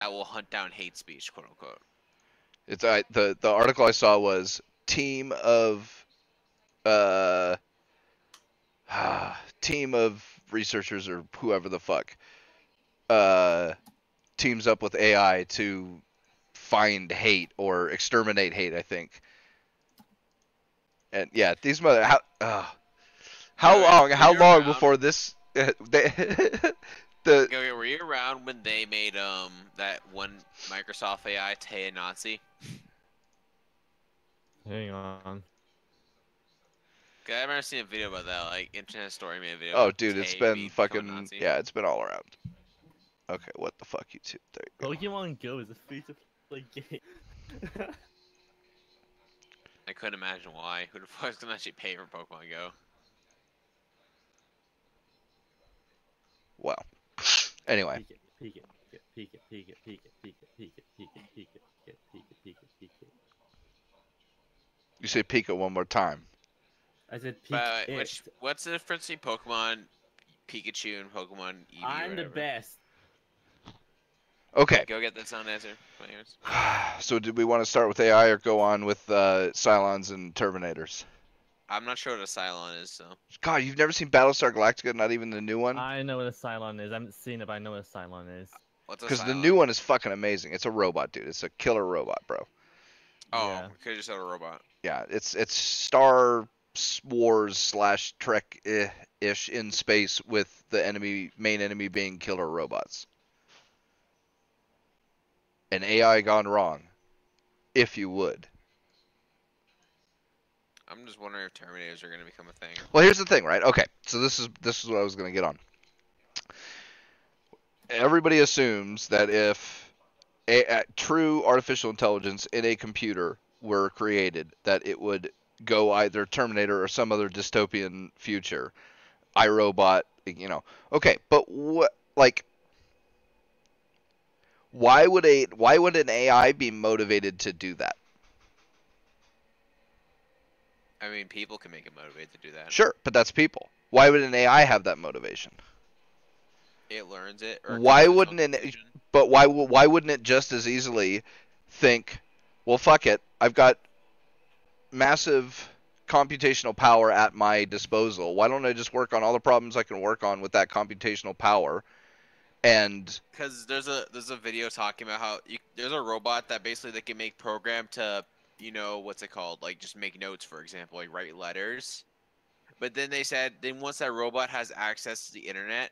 that will hunt down hate speech, quote unquote. It's the article I saw was team of uh team of researchers or whoever the fuck uh teams up with AI to find hate or exterminate hate, I think. And yeah, these mother Go get, were how you long around? before this they, the Go get, were you around when they made that one Microsoft AI Tay a Nazi? Hang on. I remember seeing a video about that, like Internet Story made a video oh about dude, it's Tay been being become a fucking Nazi. yeah, it's been all around. Okay, what the fuck, YouTube? There you go. Pokemon Go is a free-to-play game. I couldn't imagine why. Who the fuck is gonna actually pay for Pokemon Go? Well, anyway, Peek it, peek it, peek it, peek it, peek it, peek it, peek it, peek it, peek it, peek it, peek it, peek it. you say Pika one more time. I said peek But it. what's the difference between Pokemon Pikachu and Pokemon Eevee or I'm the whatever? best. Okay. Go get that sound answer. So did we want to start with AI or go on with Cylons and Terminators? I'm not sure what a Cylon is, so. God, you've never seen Battlestar Galactica, not even the new one? I know what a Cylon is. I haven't seen it, but I know what a Cylon is. What's a Because the Cylon? new one is fucking amazing. It's a robot, dude. It's a killer robot, bro. Oh, Yeah. could have just said a robot. Yeah, it's Star Wars slash Trek ish in space with the main enemy being killer robots. An AI gone wrong, if you would. I'm just wondering if Terminators are gonna become a thing. Well, here's the thing, right? Okay, so this is what I was gonna get on. Everybody assumes that if a true artificial intelligence in a computer were created, that it would go either Terminator or some other dystopian future, iRobot, you know. Okay, but what, like, why would an AI be motivated to do that? I mean, people can make it motivated to do that. Sure, but that's people. Why would an AI have that motivation? It learns it. Or Why wouldn't it? But why wouldn't it just as easily think, well, fuck it, I've got massive computational power at my disposal. Why don't I just work on all the problems I can work on with that computational power? And because there's a video talking about how there's a robot that basically they can make program to, what's it called, like just make notes, for example, like write letters. But then they said then once that robot has access to the internet,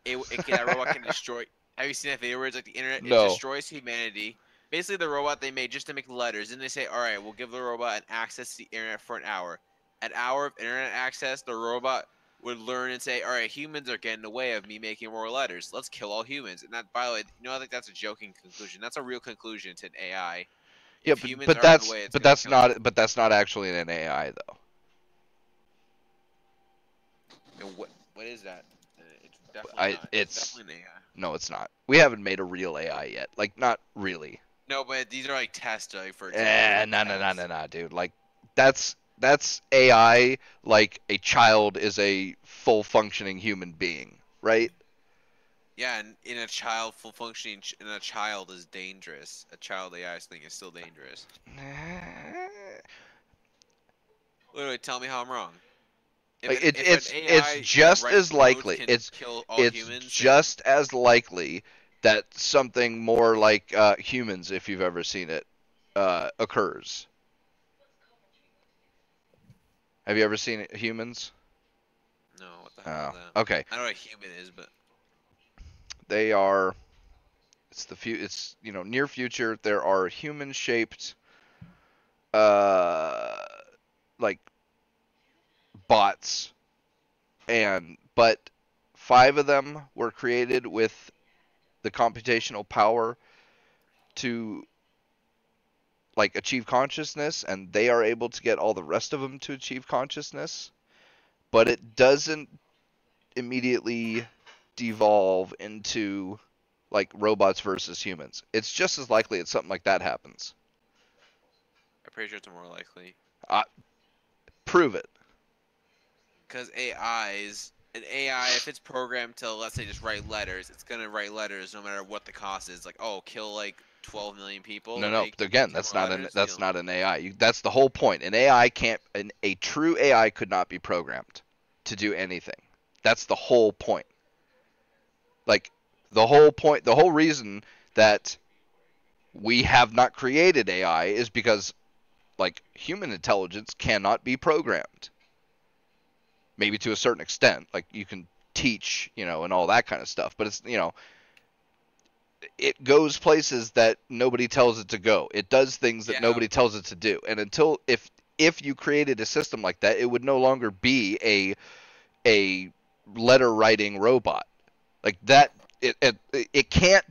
that robot can destroy. Have you seen that video where it's like the internet it no, destroys humanity? Basically, the robot they made just to make letters. Then they say, all right, we'll give the robot an access to the internet for an hour. An hour of internet access, the robot would learn and say, all right, humans are getting in the way of me making more letters. Let's kill all humans. And that, by the way, I think that's a joking conclusion. That's a real conclusion to an AI. yeah, If humans are in the way, it's gonna kill them. but that's not actually an AI though. And what is that? It's definitely not. It's definitely an AI. No, it's not. We haven't made a real AI yet. Like, not really. No, but these are like tests, like for example. No, dude. Like, that's AI. Like a child is a full functioning human being, right? Yeah, and in a child full functioning, in a child is dangerous. A child AI thing is still dangerous. Wait, tell me how I'm wrong. Like it's just as likely. It's humans, just as likely that something more like humans, if you've ever seen it, occurs. Have you ever seen Humans? No, what the hell is that? Okay. I don't know what a human is, but they are. It's near future. There are human-shaped, like bots, but 5 of them were created with the computational power to like achieve consciousness, and they are able to get all the rest of them to achieve consciousness, but it doesn't immediately devolve into like robots versus humans. It's just as likely that something like that happens. I'm pretty sure it's more likely. Prove it. Because AIs an AI, if it's programmed to, let's say, just write letters, it's gonna write letters no matter what the cost is. Like, oh, kill like 12 million people No, to no. make Again, 10 more letters. that's Kill not 'em. an AI. That's the whole point. An AI can't. A true AI could not be programmed to do anything. That's the whole point. Like the whole point, the whole reason that we have not created AI is because like human intelligence cannot be programmed. Maybe to a certain extent, like you can teach, and all that kind of stuff, but it's, it goes places that nobody tells it to go. It does things that Yeah, nobody tells it to do. And until if you created a system like that, it would no longer be a letter writing robot. Like that it can't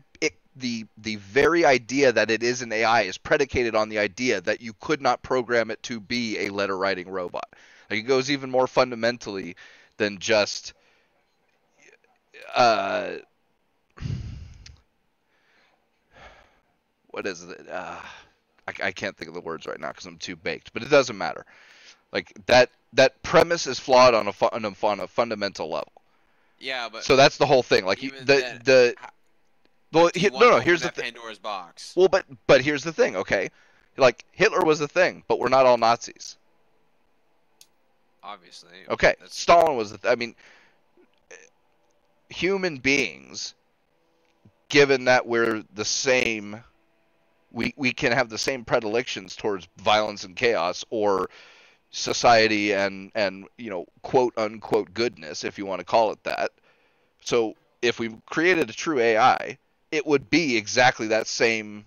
the very idea that it is an AI is predicated on the idea that you could not program it to be a letter writing robot. Like it goes even more fundamentally than just uh what is it? I can't think of the words right now because I'm too baked, but it doesn't matter. Like that premise is flawed on a fundamental level. yeah, but So that's the whole thing. Like even then, the well, like, do you no, want to no. open Here's the that thing. Pandora's box? Well, but here's the thing. Okay, like Hitler was a thing, but we're not all Nazis. Obviously, Okay, that's Stalin was. I mean, human beings, given that we're the same, we can have the same predilections towards violence and chaos, or society and quote unquote goodness, if you want to call it that. So if we created a true AI, it would be exactly that same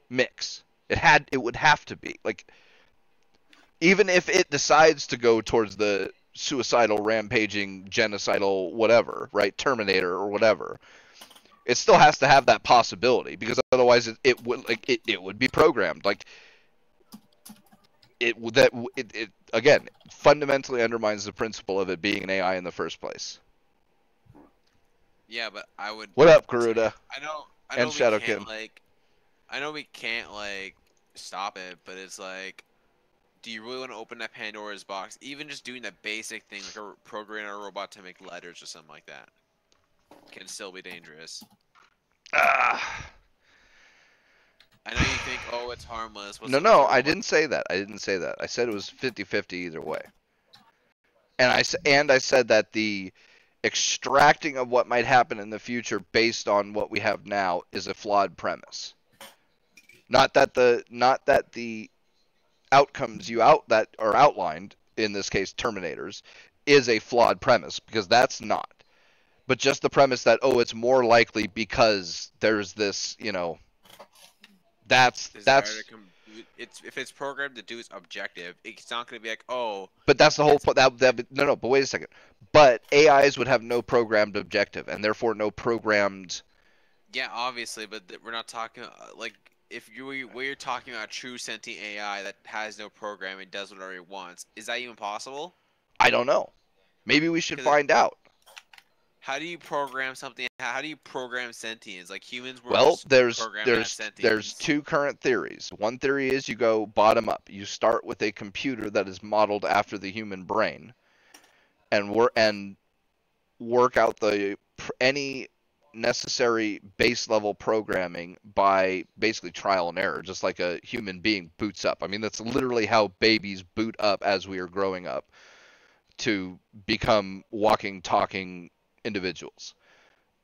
mix. It would have to be. Like even if it decides to go towards the suicidal, rampaging, genocidal, whatever, right, Terminator or whatever, it still has to have that possibility because otherwise it would be programmed. Like it again fundamentally undermines the principle of it being an AI in the first place. yeah, but I would What up, say Garuda I and know we can't Shadowkin? like I know we can't like stop it, but it's like, do you really want to open that Pandora's box? Even just doing that basic thing, like programming a robot to make letters or something like that, can still be dangerous. Ah. I know you think, oh, it's harmless. What's No, a I robot? didn't say that. I didn't say that. I said it was 50-50 either way. And I said that the extracting of what might happen in the future based on what we have now is a flawed premise. Not that the outcomes that are outlined in this case Terminators is a flawed premise because that's not. But just the premise that it's more likely because there's this, Desire to that's it's if it's programmed to do its objective, it's not going to be like, oh, but that's the whole it's point. No, but wait a second. But AIs would have no programmed objective and therefore no programmed. yeah, obviously, but we're not talking like if we're talking about a true sentient AI that has no program and does whatever it wants. Is that even possible? I don't know. Maybe we should Because find out. how do you program something? How do you program sentience? Like humans were Well, just there's programmed to have there's sentience. two current theories. One theory is you go bottom up. You start with a computer that is modeled after the human brain, and work out any necessary base level programming by basically trial and error, just like a human being boots up. I mean, that's literally how babies boot up as we are growing up to become walking, talking individuals.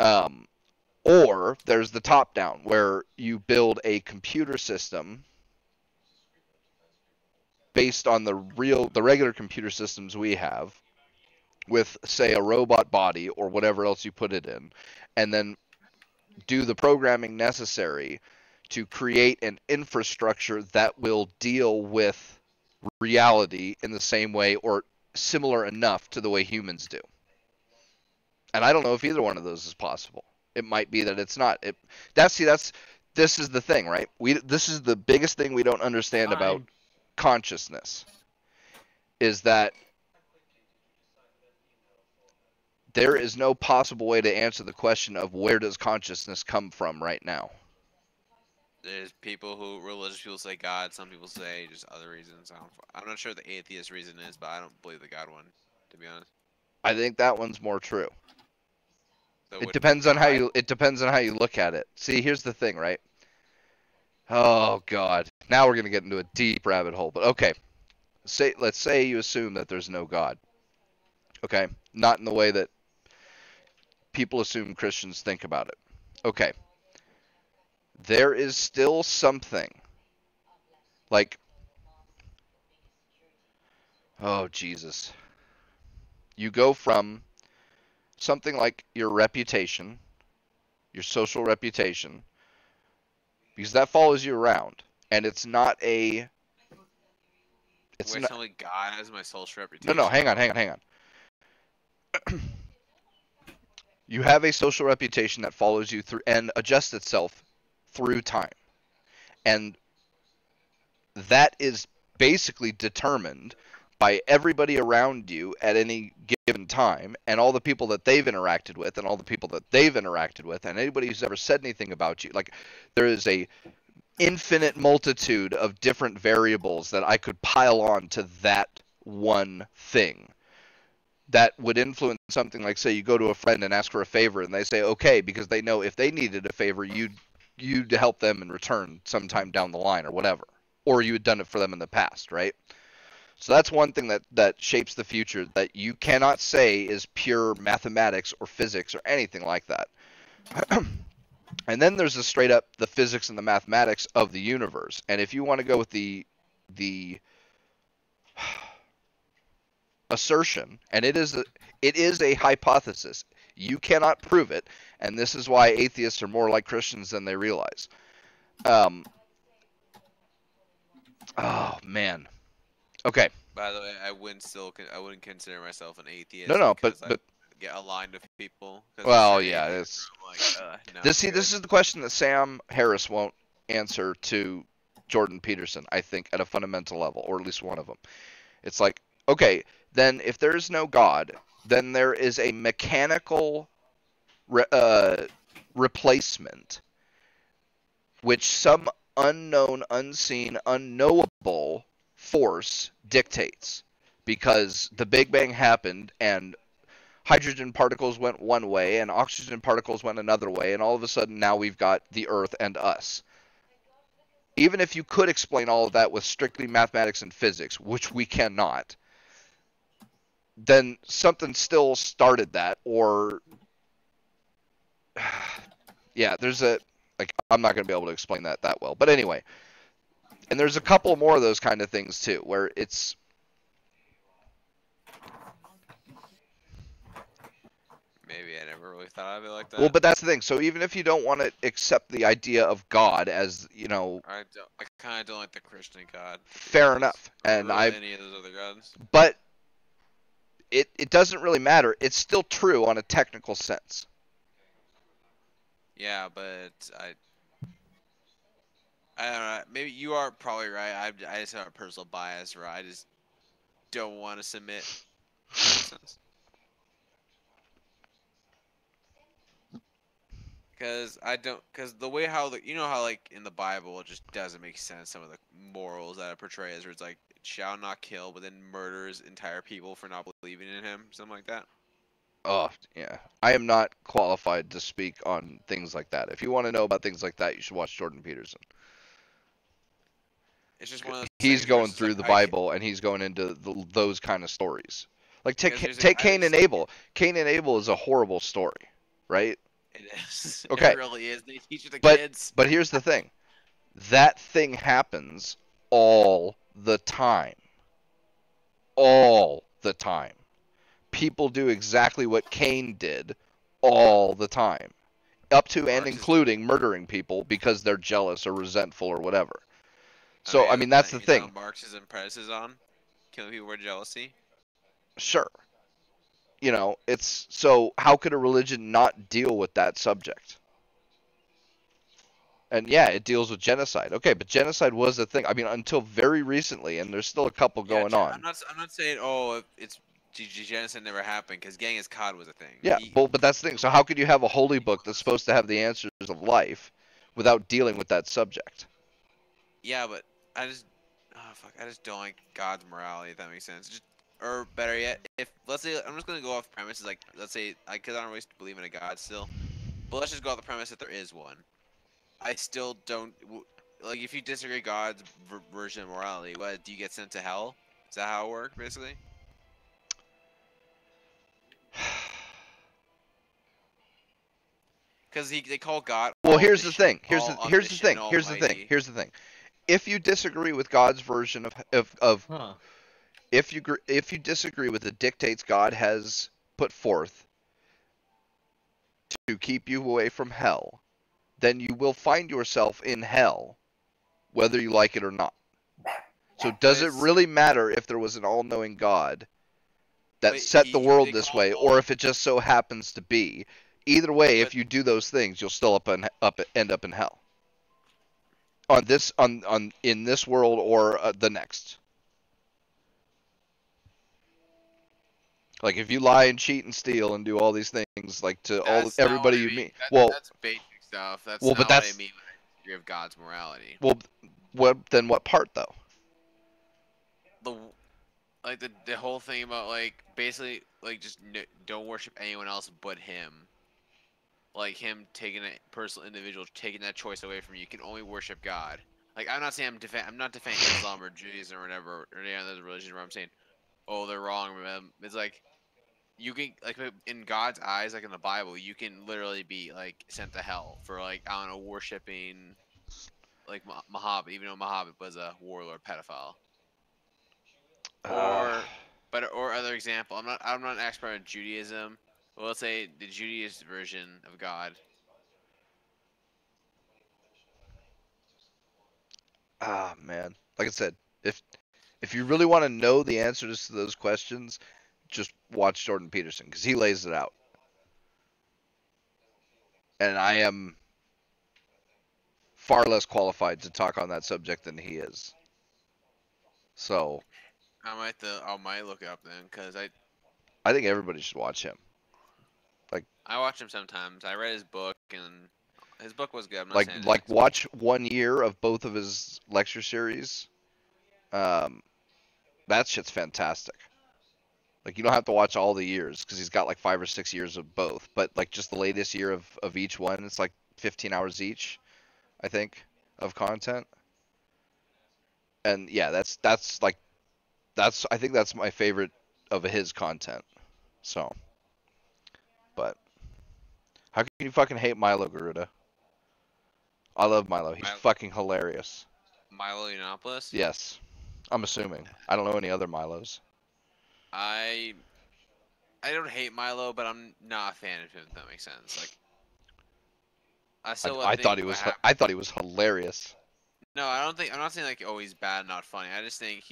Um, or there's the top down, where you build a computer system based on the regular computer systems we have, with say a robot body or whatever else you put it in, and then do the programming necessary to create an infrastructure that will deal with reality in the same way or similar enough to the way humans do. And I don't know if either one of those is possible. It might be that it's not. This is the thing, right? This is the biggest thing we don't understand about Time. consciousness is that there is no possible way to answer the question of where does consciousness come from right now. There's religious people say God. Some people say just other reasons. I'm not sure what the atheist reason is, but I don't believe the God one, to be honest. I think that one's more true. So It would depends on how God- you. It depends on how you look at it. See, here's the thing, right? Oh God. Now we're gonna get into a deep rabbit hole. But okay, let's say you assume that there's no God. Okay, not in the way that people assume Christians think about it. Okay, there is still something like, oh Jesus, you go from something like your reputation, your social reputation, because that follows you around, and it's not a. It's Wait, not. only God has my social No, no, reputation. hang on. You have a social reputation that follows you through and adjusts itself through time. And that is basically determined by everybody around you at any given time and all the people that they've interacted with and all the people that they've interacted with and anybody who's ever said anything about you. Like, there is a infinite multitude of different variables that I could pile on to that one thing that would influence something. Like, say you go to a friend and ask for a favor and they say okay, because they know if they needed a favor, you'd help them in return sometime down the line or whatever, or you had done it for them in the past, right? So that's one thing that shapes the future that you cannot say is pure mathematics or physics or anything like that. And then there's the physics and the mathematics of the universe. And if you want to go with the assertion, and it is a hypothesis. You cannot prove it, and this is why atheists are more like Christians than they realize. Oh man. Okay. By the way, I wouldn't consider myself an atheist. No, because but I get aligned with people. 'Cause they well, said yeah, atheist, it's I'm like, no, this. See, I'm this good. is the question that Sam Harris won't answer to Jordan Peterson. I think at a fundamental level, or at least one of them. It's like, okay, then if there is no God, then there is a mechanical replacement, which some unknown, unseen, unknowable force dictates. Because the Big Bang happened and hydrogen particles went one way and oxygen particles went another way, and all of a sudden now we've got the Earth and us. Even if you could explain all of that with strictly mathematics and physics, which we cannot, then something still started that, or yeah, there's a like I'm not going to be able to explain that well. But anyway, and there's a couple more of those kind of things too, where it's Maybe I never really thought of it like well, that. but that's the thing. So even if you don't want to accept the idea of God as, I kind of don't like the Christian God. to be fair honest. enough, Or and really any of those other gods. but it doesn't really matter. It's still true on a technical sense. Yeah, but I don't know. Maybe you are probably right. I just have a personal bias, where I just don't want to submit. Because the way how how like in the Bible it just doesn't make sense. Some of the morals that it portrays, where it's like shall not kill, but then murders entire people for not believing in him, something like that. Oh, yeah. I am not qualified to speak on things like that. If you want to know about things like that, you should watch Jordan Peterson. It's just one of those He's things where going it's just through like the Bible and he's going into those kind of stories. Like because there's take Cain and Abel. Cain and Abel is a horrible story, right? It is. Okay. It really is. They teach the But kids. but here's the thing. That thing happens all the time. All the time. People do exactly what Cain did all the time. Up to and including murdering people because they're jealous or resentful or whatever. So, I mean, that's the thing. Marxism preses on killing people for jealousy. Sure. It's so how could a religion not deal with that subject? And yeah, it deals with genocide. Okay, but genocide was a thing. I mean, until very recently, and there's still a couple going on. I'm not saying it's genocide never happened, because Genghis Khan was a thing. Yeah, but that's the thing. So how could you have a holy book that's supposed to have the answers of life without dealing with that subject? Yeah, but I just don't like God's morality. If that makes sense. or better yet, if let's say I'm just gonna go off premises like let's say because I don't really believe in a god still, but let's just go off the premise that there is one. I still don't like if you disagree God's version of morality. What do you get sent to hell? Is that how it works basically? Because they call God. Well, here's the thing. Here's Here's the thing. If you disagree with God's version of Huh. if you disagree with the dictates God has put forth to keep you away from hell, then you will find yourself in hell, whether you like it or not. So does it really matter if there was an all-knowing God that set the world this way, or if it just so happens to be? Either way, if you do those things, you'll still end up in hell. In this world or the next. Like if you lie and cheat and steal and do all these things, like to everybody you meet. That's basic stuff. That's not what I mean when I disagree of God's morality. Well, then what part though? The whole thing about like basically like just don't worship anyone else but Him. Like Him taking a personal individual taking that choice away from you. You can only worship God. Like I'm not saying I'm not defending Islam or Judaism or whatever or any other religion where I'm saying, oh they're wrong. It's like you can like in God's eyes, like in the Bible, you can literally be like sent to hell for like I don't know worshiping like Muhammad, even though Muhammad was a warlord pedophile. Or other example, I'm not an expert in Judaism. Well, let's say the Judaist version of God. Ah, man. Like I said, if you really want to know the answers to those questions, just watch Jordan Peterson because he lays it out. And I am far less qualified to talk on that subject than he is. So I might look it up then because I think everybody should watch him. Like I watch him sometimes. I read his book and his book was good. I'm not saying like watch 1 year of both of his lecture series. That shit's fantastic. Like you don't have to watch all the years because he's got like 5 or 6 years of both, but like just the latest year of each one, it's like 15 hours each, I think, of content. And yeah, I think that's my favorite of his content. So, but how can you fucking hate Milo Garuda? I love Milo. He's fucking hilarious. Milo Yiannopoulos? Yes. I'm assuming. I don't know any other Milos. I don't hate Milo, but I'm not a fan of him. If that makes sense. Like, I thought he was hilarious. No, I don't think. I'm not saying like, oh, he's bad, not funny. I just think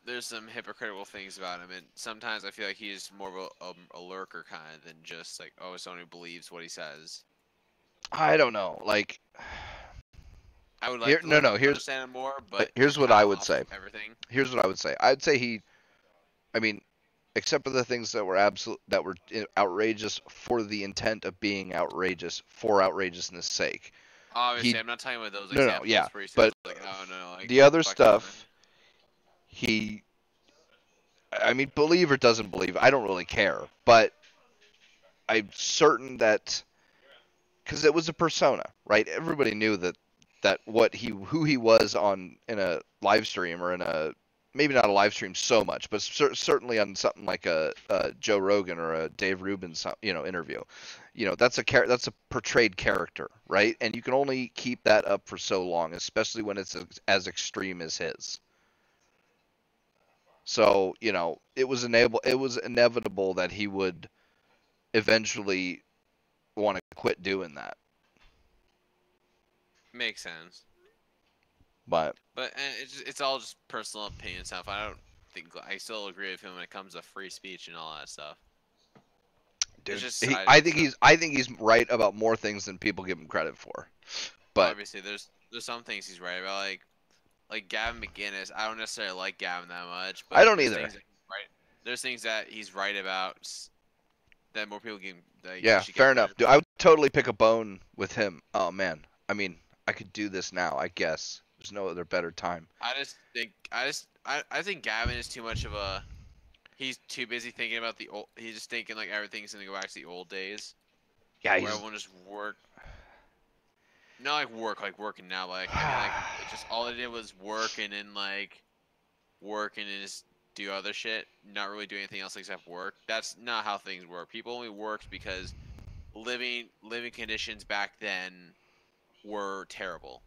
there's some hypocritical things about him, and sometimes I feel like he's more of a lurker kind of than just like, oh, someone who believes what he says. I don't know. Like, I would like to understand him more, but here's what I would say. Everything. Here's what I would say. I'd say except for the things that were outrageous for the intent of being outrageous for outrageousness sake. Obviously, I'm not talking about those examples. Yeah, where he says, but like, oh, no, like, the other stuff, believe or doesn't believe, I don't really care. But I'm certain that, because it was a persona, right? Everybody knew that who he was in a live stream or in a, maybe not a live stream so much, but certainly on something like a Joe Rogan or a Dave Rubin, interview. That's a portrayed character, right? And you can only keep that up for so long, especially when it's as extreme as his. So, it was inevitable that he would eventually want to quit doing that. Makes sense. But it's all just personal opinion stuff. I still agree with him when it comes to free speech and all that stuff. Dude, I think he's right about more things than people give him credit for. But obviously, there's some things he's right about, like Gavin McInnes. I don't necessarily like Gavin that much. But I don't either. There's things that he's right about that more people can. Yeah, fair enough. Dude, I would totally pick a bone with him. Oh man, I could do this now, I guess. There's no other better time. I think Gavin is too much of a. He's too busy thinking about the old. He's just thinking like everything's gonna go back to the old days Yeah, where everyone just work. Not like working now. But like I mean, like it just all it did was work and then like work and then just do other shit. Not really do anything else except work. That's not how things work. People only worked because living conditions back then were terrible.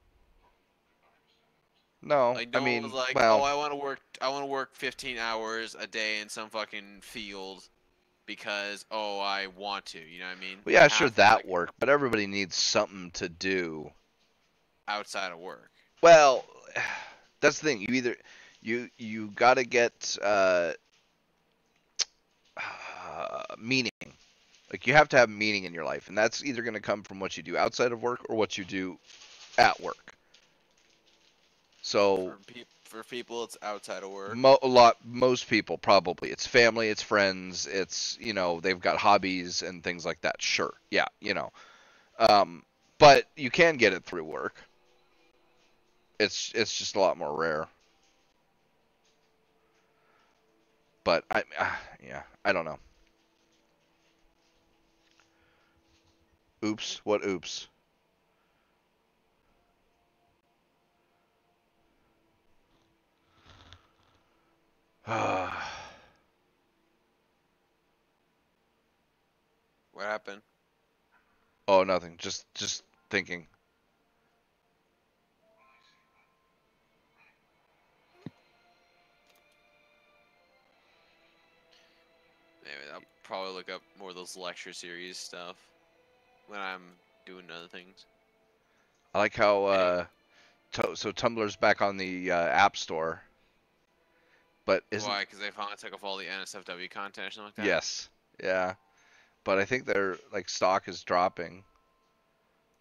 no, Like I no one was mean, like, "Oh, well, I want to work 15 hours a day in some fucking field because I want to." You know what I mean? yeah, You sure have to that like work, but everybody needs something to do. outside of work. Well, that's the thing. You either you got to get meaning. Like you have to have meaning in your life, and that's either going to come from what you do outside of work or what you do at work. So For people, it's outside of work. most people probably it's family, it's friends, it's they've got hobbies and things like that. Sure, yeah, but you can get it through work. It's just a lot more rare. But yeah, I don't know. Oops, what oops? What happened? Oh, nothing. Just thinking. Anyway, I'll probably look up more of those lecture series stuff when I'm doing other things. I like how Anyway. so Tumblr's back on the App Store, but isn't Why? Because they finally took off all the NSFW content or something like that? yes, yeah, but I think their like stock is dropping.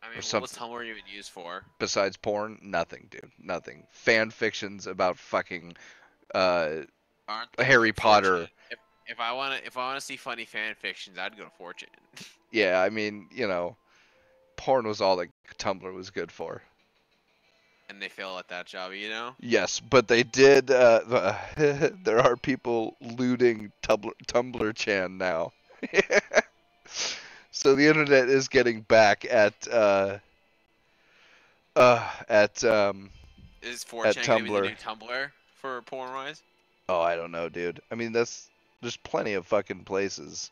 I Or mean, what was something. Tumblr even used for? Besides porn, nothing, dude, nothing. Fan fictions about fucking uh Aren't Harry like Fortune? Potter. If I wanna see funny fan fictions, I'd go to Fortune. Yeah, I mean, porn was all that Tumblr was good for. And they fail at that job, you know? Yes, but they did. There are people looting Tumblr Chan now. So the internet is getting back at Is at 4chan gonna be the Tumblr. new Tumblr for porn wise? Oh, I don't know, dude. I mean, there's plenty of fucking places.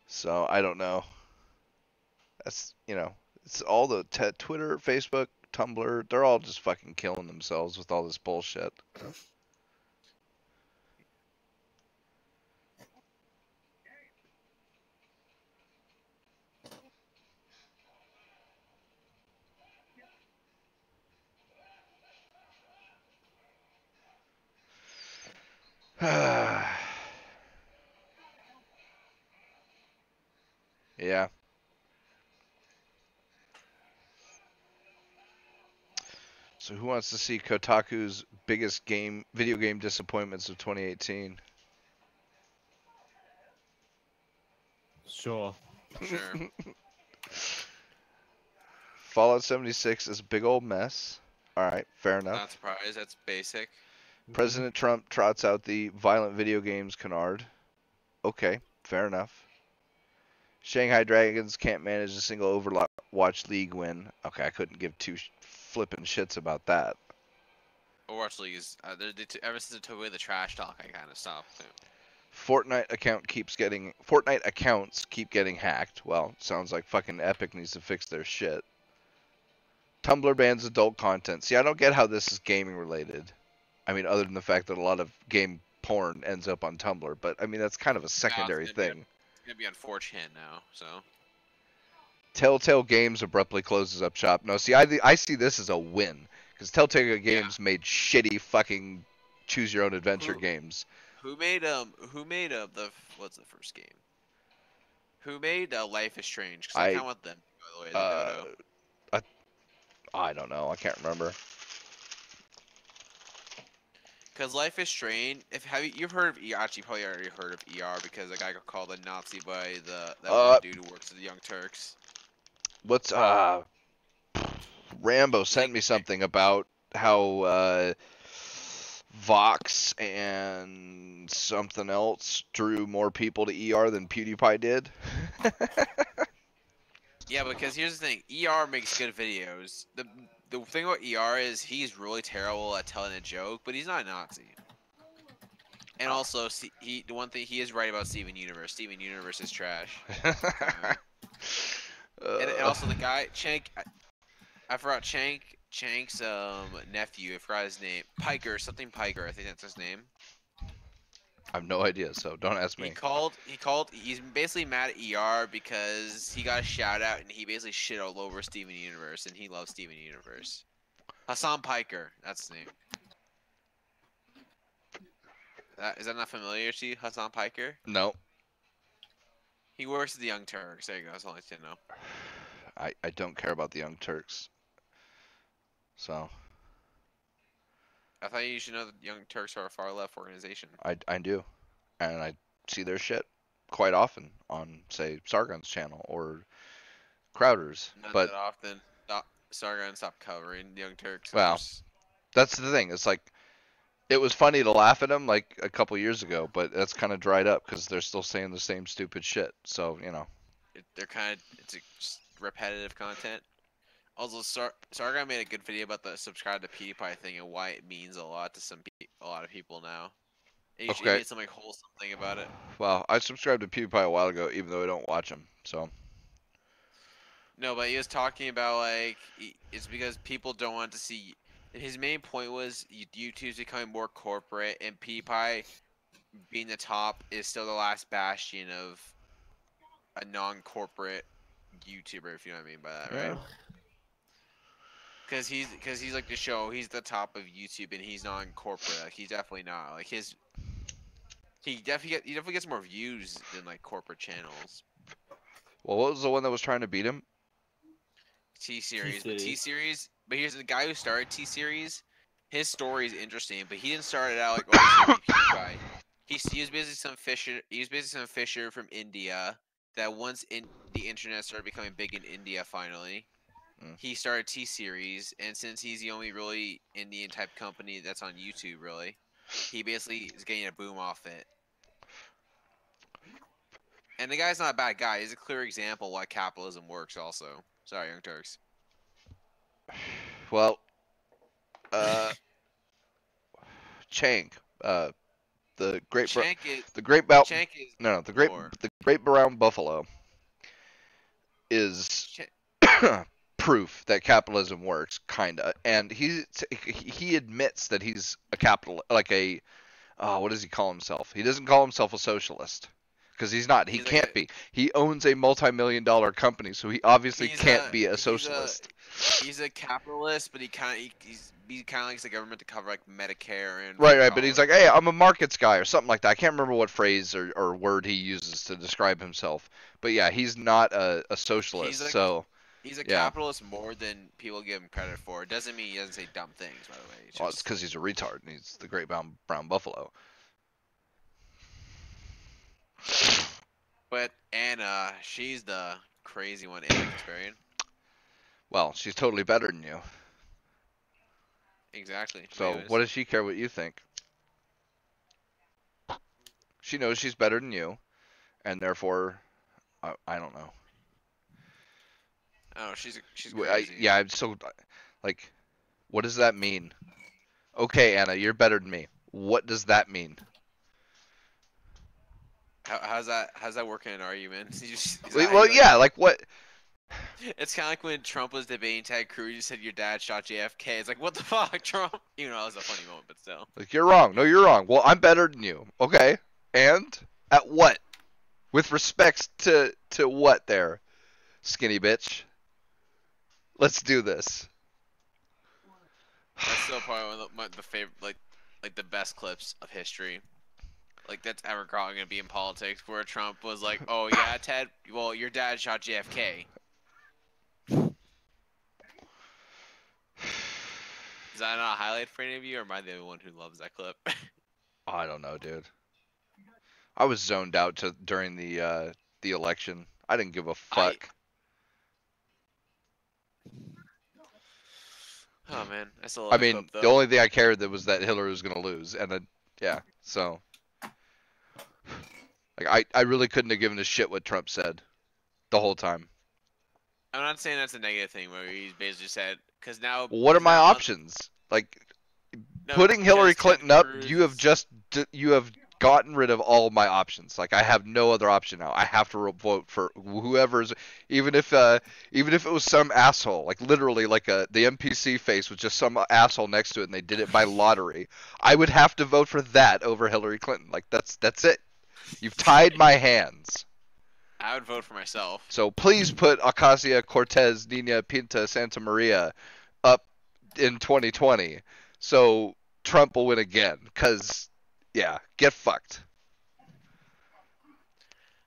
So I don't know. That's it's all the Twitter, Facebook, Tumblr. They're all just fucking killing themselves with all this bullshit. Yeah. So who wants to see Kotaku's biggest video game disappointments of 2018? Sure. Sure. Fallout 76 is a big old mess. All right, fair enough. Not surprised. That's basic. President Trump trots out the violent video games canard. Okay, fair enough. Shanghai Dragons can't manage a single Overwatch League win. Okay, I couldn't give two flippin' shits about that. Overwatch League is ever since it took away the trash talk, I kind of stopped. Too. Fortnite accounts keep getting hacked. Well, sounds like fucking Epic needs to fix their shit. Tumblr bans adult content. See, I don't get how this is gaming related. I mean, other than the fact that a lot of game porn ends up on Tumblr, but I mean that's kind of a secondary thing. It's gonna be on 4chan now, so. Telltale Games abruptly closes up shop. No, see, I see this as a win because Telltale Games made shitty fucking choose your own adventure games. Who made the what's the first game? Who made Life is Strange? Because I kind of want them, by the way. I don't know. I can't remember. Because Life is Strange, you've heard of ER? Actually, you probably already heard of ER because a guy got called a Nazi by that one dude who works at the Young Turks. What's Rambo sent me Like, something about how Vox and something else drew more people to ER than PewDiePie did. yeah, because here's the thing: ER makes good videos. The thing about ER is he's really terrible at telling a joke, but he's not a Nazi. And also, the one thing he is right about Steven Universe. Steven Universe is trash. Currently. And also the guy Chank, I forgot Chank's nephew. I forgot his name. Piker, something Piker. I think that's his name. I have no idea, so don't ask He me. called. He's basically mad at ER because he got a shout out and he basically shit all over Steven Universe and he loves Steven Universe. Hassan Piker, that's his name. Is that not familiar to you, Hassan Piker? No, He works at the Young Turks. There you go. That's all I need to know. I don't care about the Young Turks. So I thought you should know that the Young Turks are a far left organization. I do, and I see their shit quite often on, say, Sargon's channel or Crowder's. Not But that often. Sargon stopped covering the Young Turks. well, that's the thing. It's like it was funny to laugh at them like a couple years ago, but that's kind of dried up because they're still saying the same stupid shit. So they're kind of just repetitive content. Also, Sargon made a good video about the subscribe to PewDiePie thing and why it means a lot to a lot of people now. He Okay. made some like wholesome thing about it. Well, I subscribed to PewDiePie a while ago, even though I don't watch him. So No, but he was talking about like it's because people don't want to see. His main point was YouTube's becoming more corporate, and PewDiePie being the top is still the last bastion of a non-corporate YouTuber, if you know what I mean by that, right? Because he's like the show. He's the top of YouTube, and he's non-corporate. Like he's definitely not. Like he definitely gets more views than like corporate channels. Well, what was the one that was trying to beat him? T-Series, but T-Series. T-Series. But here's the guy who started T-Series. His story is interesting, but he didn't start it out like oh, he's gonna be PewDiePie. He was basically some fisher. He was basically some fisher from India that once in the internet started becoming big in India finally. He started T-Series, and since he's the only really Indian type company that's on YouTube, really, he basically is getting a boom off it. And the guy's not a bad guy. He's a clear example why capitalism works. Also, sorry, Young Turks. Well, Chang, the great Chank is the great bout Chank is no the more. great brown buffalo is proof that capitalism works, kinda. And he admits that he's a what does he call himself? He doesn't call himself a socialist because he's not. He He's like can't be. He owns a multi-million-dollar company, so he obviously can't be a he's socialist. He's a capitalist, but he kind of likes the government to cover like Medicare and Right. But he's like, hey, I'm a markets guy or something like that. I can't remember what phrase or word he uses to describe himself. But yeah, he's not a socialist. So he's a yeah. capitalist more than people give him credit for. It doesn't mean he doesn't say dumb things, by the way. Well, it's because he's a retard and he's the great brown buffalo. But Anna, she's the crazy one, Anna Kasparian. Well, she's totally better than you. Exactly. So Anyways. what does she care what you think? She knows she's better than you, and therefore, I don't know. Oh, she's crazy. Yeah, I'm so like, what does that mean? Okay, Anna, you're better than me. What does that mean? How's that work in an argument? Yeah, like what? It's kind of like when Trump was debating Ted Cruz. You said your dad shot JFK. It's like, what the fuck, Trump? You know, that was a funny moment, but still. Like, you're wrong. No, you're wrong. Well, I'm better than you. Okay, and at what? With respects to what there, skinny bitch? Let's do this. That's still probably one of the favorite, like the best clips of history. Like that's ever probably gonna be in politics, where Trump was like, "Oh yeah, Ted. Well, your dad shot JFK." Is that not a highlight for any of you, or am I the only one who loves that clip? I don't know, dude. I was zoned out during the election. I didn't give a fuck. Oh man, I still I love the mean, clip though. the only thing I cared that was that Hillary was gonna lose, and then yeah, so like I really couldn't have given a shit what Trump said the whole time. I'm not saying that's a negative thing where he's basically said because now Well, what are because my now options? Like no putting Hillary because Ted Clinton up, Cruz you have you have gotten rid of all of my options. Like I have no other option now. I have to vote for whoever's, even if it was some asshole, like literally like the NPC face was just some asshole next to it, and they did it by lottery. I would have to vote for that over Hillary Clinton. Like that's it. You've tied my hands. I would vote for myself. So please put Ocasio-Cortez, Nina Pinta Santa Maria up in 2020 so Trump will win again. Because, yeah, get fucked.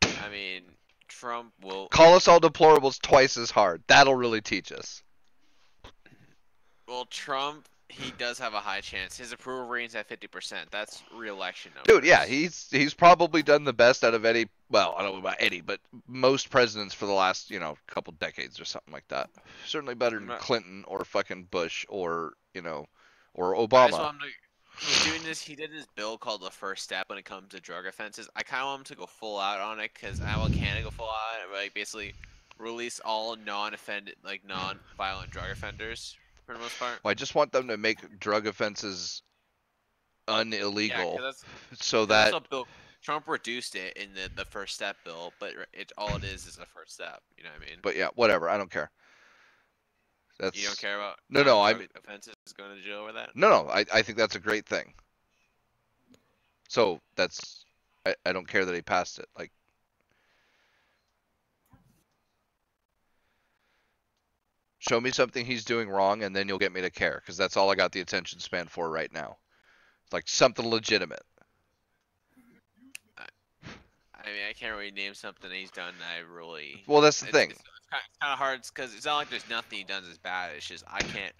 I mean, Trump will. Call us all deplorables twice as hard. That'll really teach us. Well, Trump, he does have a high chance. His approval rating's at 50%. That's re-election numbers. Dude, yeah, he's probably done the best out of any, well, I don't know about any, but most presidents for the last, couple decades or something like that. Certainly better than Clinton or fucking Bush or, or I just Obama. want him to. He's doing this. He did this bill called the First Step when it comes to drug offenses. I kind of want him to go full out on it because I want Canada to go full out and like basically release all non-violent drug offenders for the most part. Well, I just want them to make drug offenses Yeah, unillegal, because so that's that what Bill Trump reduced it in the First Step bill, but all it is a first step. You know what I mean? but yeah, whatever. I don't care. That's You don't care about no. drug offenses going to jail over that? No. I think that's a great thing. So that's I don't care that he passed it. Like show me something he's doing wrong, and then you'll get me to care, because that's all I got the attention span for right now. It's like something legitimate. I mean, I can't really name something he's done that I really. Well, that's the thing. It's kind of hard because it's not like there's nothing he does as bad. It's just I can't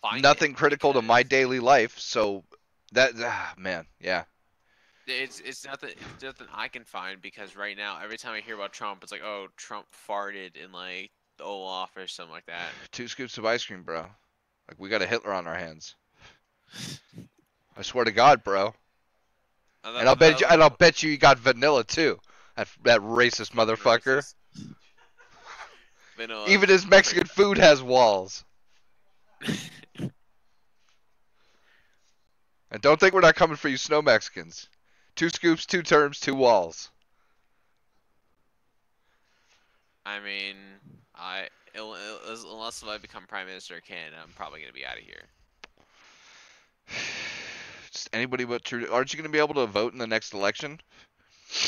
find Nothing it critical to because my daily life. So that man, yeah. It's nothing. It's nothing I can find because right now, every time I hear about Trump, it's like, oh, Trump farted in like the Oval Office or something like that. 2 scoops of ice cream, bro. Like we got a Hitler on our hands. I swear to God, bro. And I'll bet you got vanilla too. That racist motherfucker. Racist. Vanilla Even his Mexican food has walls. And don't think we're not coming for you snow Mexicans. 2 scoops, 2 terms, 2 walls. I mean, unless if I become Prime Minister of Canada, I'm probably gonna be out of here. Just anybody but Trudeau. Aren't you going to be able to vote in the next election?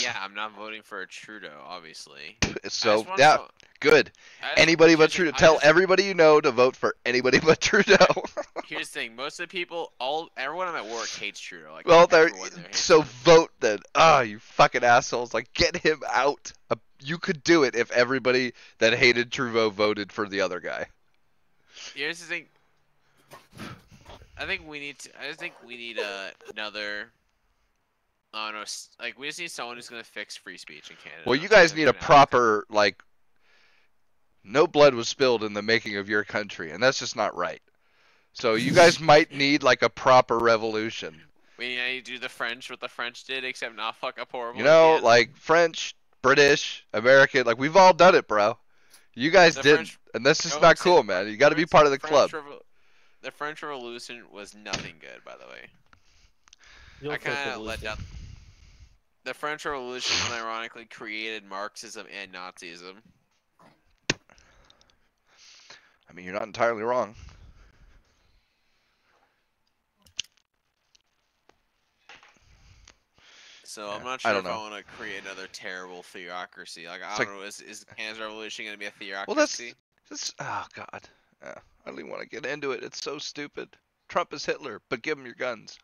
Yeah, I'm not voting for Trudeau, obviously. So, yeah, good. Anybody but Trudeau. Tell everybody you know to vote for anybody but Trudeau. Here's the thing: most of the people, everyone at my work hates Trudeau. Like, well, so vote then. Ah, you fucking assholes! Like, get him out. You could do it if everybody that hated Trudeau voted for the other guy. Here's the thing. I just think we need another. I don't know. Like, we just need someone who's gonna fix free speech in Canada. Well, you guys need a proper no blood was spilled in the making of your country, and that's just not right. So you guys might need like a proper revolution. We need to do the French, what the French did, except not fuck up horrible. You know, like French, British, American, like we've all done it, bro. You guys didn't, and that's just not cool, man. You got to be part of the club. The French Revolution was nothing good, by the way. I kind of let down. The French Revolution unironically created Marxism and Nazism. I mean, you're not entirely wrong. So I'm not sure if I want to create another terrible theocracy. Like, I don't know, is Canada's revolution going to be a theocracy? Well, oh god. Yeah, I don't even want to get into it. It's so stupid. Trump is Hitler, but give him your guns.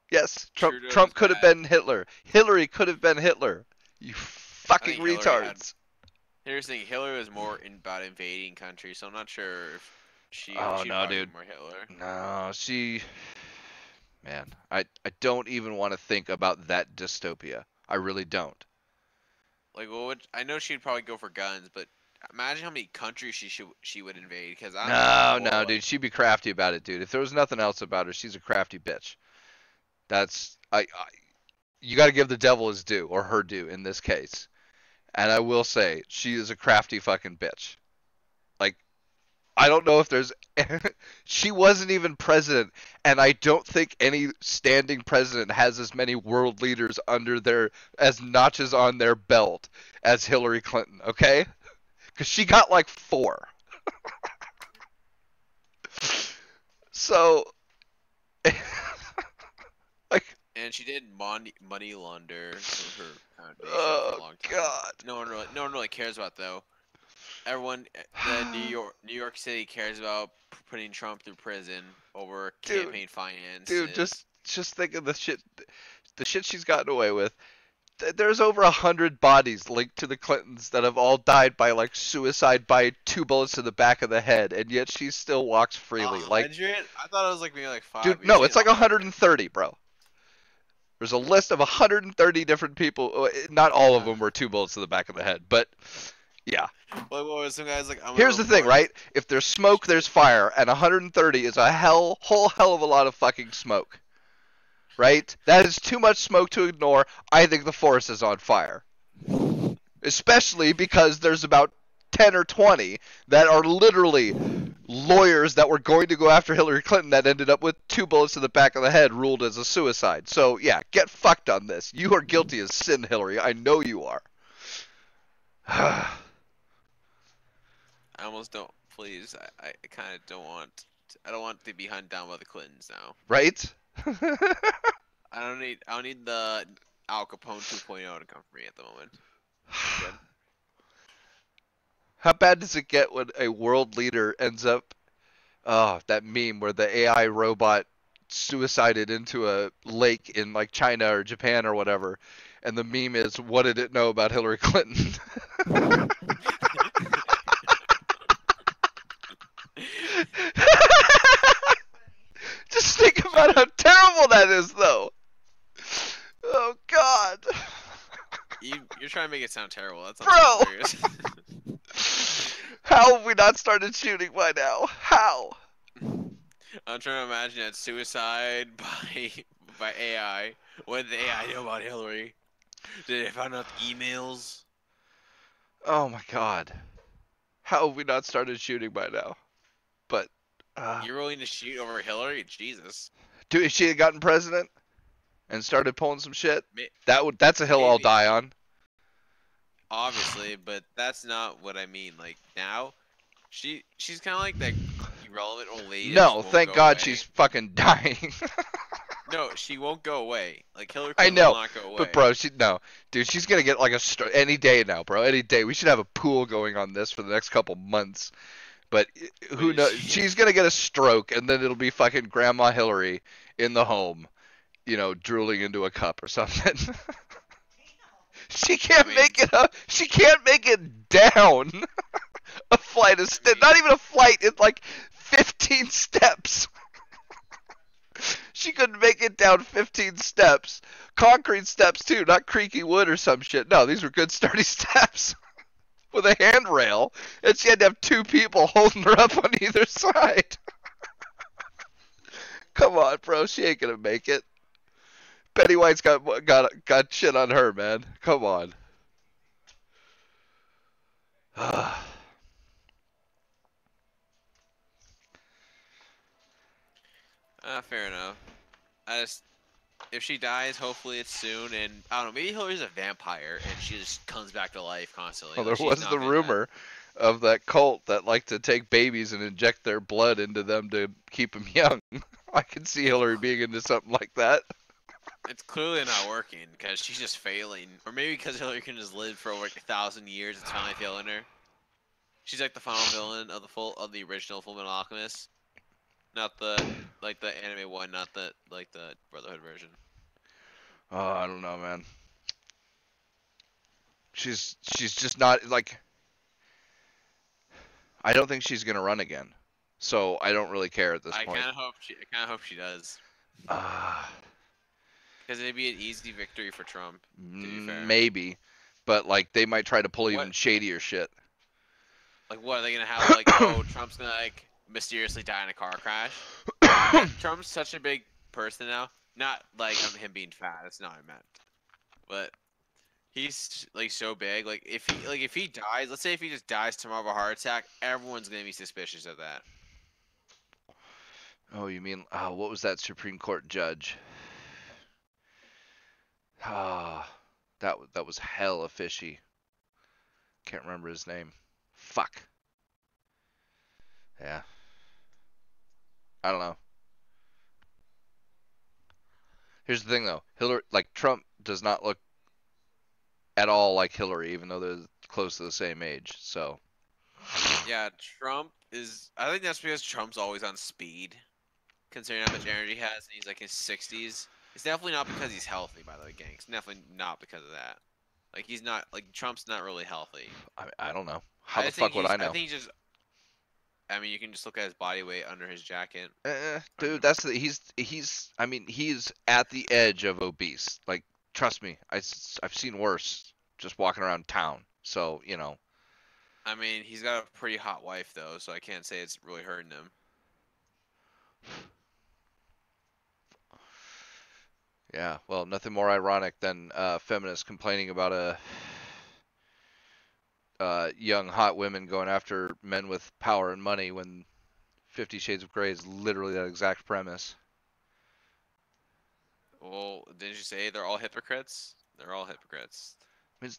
Yes, Trump could have been Hitler. Hillary could have been Hitler. You fucking retards. Here's the thing: Hillary was more about invading countries, so I'm not sure if she. Oh no, dude. More Hitler. No, she. Man, I don't even want to think about that dystopia. I really don't. Like, well, I know she'd probably go for guns, but Imagine how many countries she would invade. Because I No, don't no, know. dude, she'd be crafty about it, dude. If there was nothing else about her, she's a crafty bitch. That's you got to give the devil his due, or her due in this case. And I will say, she is a crafty fucking bitch. Like, I don't know if there's. She wasn't even president, and I don't think any standing president has as many world leaders under their as notches on their belt as Hillary Clinton. Okay, because she got like 4. So, like, And she did money launder for her foundation for oh a long time. god. No one really cares about though. Everyone, the New York City cares about putting Trump through prison over Dude, campaign finance. Dude, just think of the shit she's gotten away with. There's over 100 bodies linked to the Clintons that have all died by like suicide by 2 bullets to the back of the head, and yet she still walks freely. Like, 100? I thought it was like maybe like 5. dude, You're no, saying it's like 130, bro. There's a list of 130 different people. Not all of them were 2 bullets to the back of the head, but yeah. Well, some guys like. Here's the thing, right? If there's smoke, there's fire, and 130 is a whole hell of a lot of fucking smoke. Right? That is too much smoke to ignore. I think the forest is on fire. Especially because there's about 10 or 20 that are literally lawyers that were going to go after Hillary Clinton that ended up with 2 bullets to the back of the head ruled as a suicide. So, yeah, get fucked on this. You are guilty as sin, Hillary. I know you are. I almost don't. Please, I kind of don't want. I don't want to be hunted down by the Clintons now. Right? I don't need the Al Capone 2.0 to come for me at the moment. Good. How bad does it get when a world leader ends up... Oh, that meme where the AI robot suicided into a lake in like China or Japan or whatever, and the meme is, what did it know about Hillary Clinton? Just think about how terrible that is, though. Oh God. You're trying to make it sound terrible. That's Bro! hilarious. How have we not started shooting by now? How? I'm trying to imagine that suicide by AI. What did the AI know about Hillary? Did they find out the emails? Oh my God. How have we not started shooting by now? But You're willing to shoot over Hillary? Jesus. dude, if she had gotten president and started pulling some shit, May- that's a hill I'll maybe. die on. Obviously, but that's not what I mean. Like now, she's kind of like that irrelevant old lady. that just No, won't thank go God away. she's fucking dying. No, she won't go away. Like Hillary I Clinton know, will not go away. but bro, dude, she's gonna get like any day now, bro. Any day. We should have a pool going on this for the next couple months. But who But knows? She's gonna get a stroke, and then it'll be fucking Grandma Hillary in the home, drooling into a cup or something. She can't make it up. She can't make it down a flight of steps. Not even a flight. It's like 15 steps. She couldn't make it down 15 steps. Concrete steps too, not creaky wood or some shit. No, these were good sturdy steps with a handrail, and she had to have 2 people holding her up on either side. Come on, bro. She ain't gonna make it. Betty White's got shit on her, man. Come on. Fair enough. If she dies, hopefully it's soon, and I don't know, maybe Hillary's a vampire and she just comes back to life constantly. Well, like, there she's was not the gonna die. rumor of that cult that liked to take babies and inject their blood into them to keep them young. I can see Hillary being into something like that. It's clearly not working because she's just failing, or maybe because Hillary Clinton has lived for over like 1,000 years, it's finally failing her. She's like the final villain of the original Fullmetal Alchemist, not the anime one, not the Brotherhood version. Oh, I don't know, man. She's just not like. I don't think she's gonna run again, so I don't really care at this I point. kind of hope she does, because it'd be an easy victory for Trump. To be fair. Maybe, but like they might try to pull What? even shadier shit. Like, what are they gonna have? Like, oh, Trump's gonna like mysteriously die in a car crash. Trump's such a big person now. Not like him being fat. That's not what I meant. But he's like so big. Like if he dies, let's say if he just dies tomorrow of a heart attack, everyone's gonna be suspicious of that. Oh, you mean what was that Supreme Court judge? Ah, that was hella fishy. Can't remember his name. Fuck. Yeah. I don't know. Here's the thing though. Hillary, like Trump does not look at all like Hillary, even though they're close to the same age. So. Yeah, Trump is. I think that's because Trump's always on speed, considering how much energy he has, and he's like in his 60s. It's definitely not because he's healthy, by the way, gang. It's definitely not because of that. Like he's not like Trump's not really healthy. I don't know. How the fuck would I know? I think he just. I mean, you can just look at his body weight under his jacket. Dude, that's he's. I mean, he's at the edge of obese. Like, trust me, I've seen worse just walking around town. So you know. I mean, he's got a pretty hot wife though, so I can't say it's really hurting him. Yeah, well, nothing more ironic than feminists complaining about young hot women going after men with power and money when 50 Shades of Grey is literally that exact premise. Well, didn't you say they're all hypocrites? They're all hypocrites. I mean,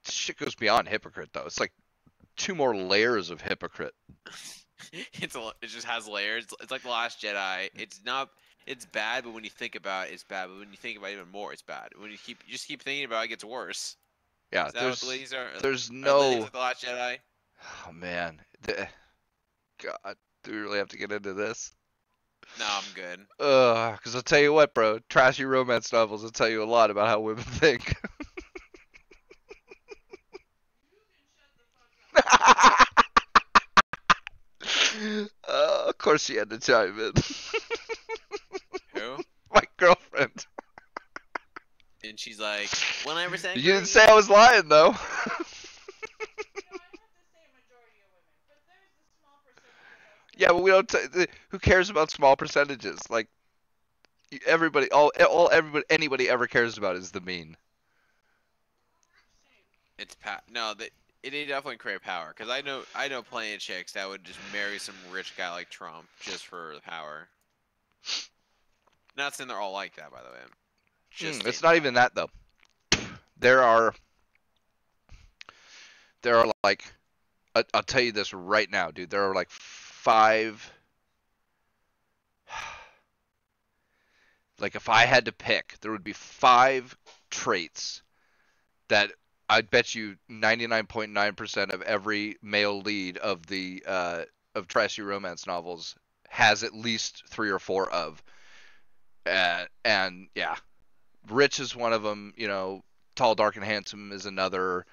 shit goes beyond hypocrite though. It's like 2 more layers of hypocrite. It just has layers. It's like The Last Jedi. It's not. It's bad, but when you think about it, it's bad. But when you think about it even more, it's bad. When you just keep thinking about it, it gets worse. Yeah, Is that what the ladies are? There's Are no. ladies like The Last Jedi? Oh man, God, do we really have to get into this? No, I'm good. Because I'll tell you what, bro, trashy romance novels will tell you a lot about how women think. Of course she had to chime in. Who? My girlfriend. And she's like, 100%. You didn't say I was lying, though. Yeah, but we don't. Who cares about small percentages? Like, everybody, everybody, anybody ever cares about is the mean. It's no, it definitely create power. Cause I know plenty of chicks that would just marry some rich guy like Trump just for the power. Not saying they're all like that, by the way. Just it's not even that though. There are like, I'll tell you this right now, dude. There are like 5. Like if I had to pick, there would be 5 traits that I'd bet you 99.9% of every male lead of the of trashy romance novels has at least 3 or 4 of. And yeah, rich is one of them. You know, tall, dark, and handsome is another.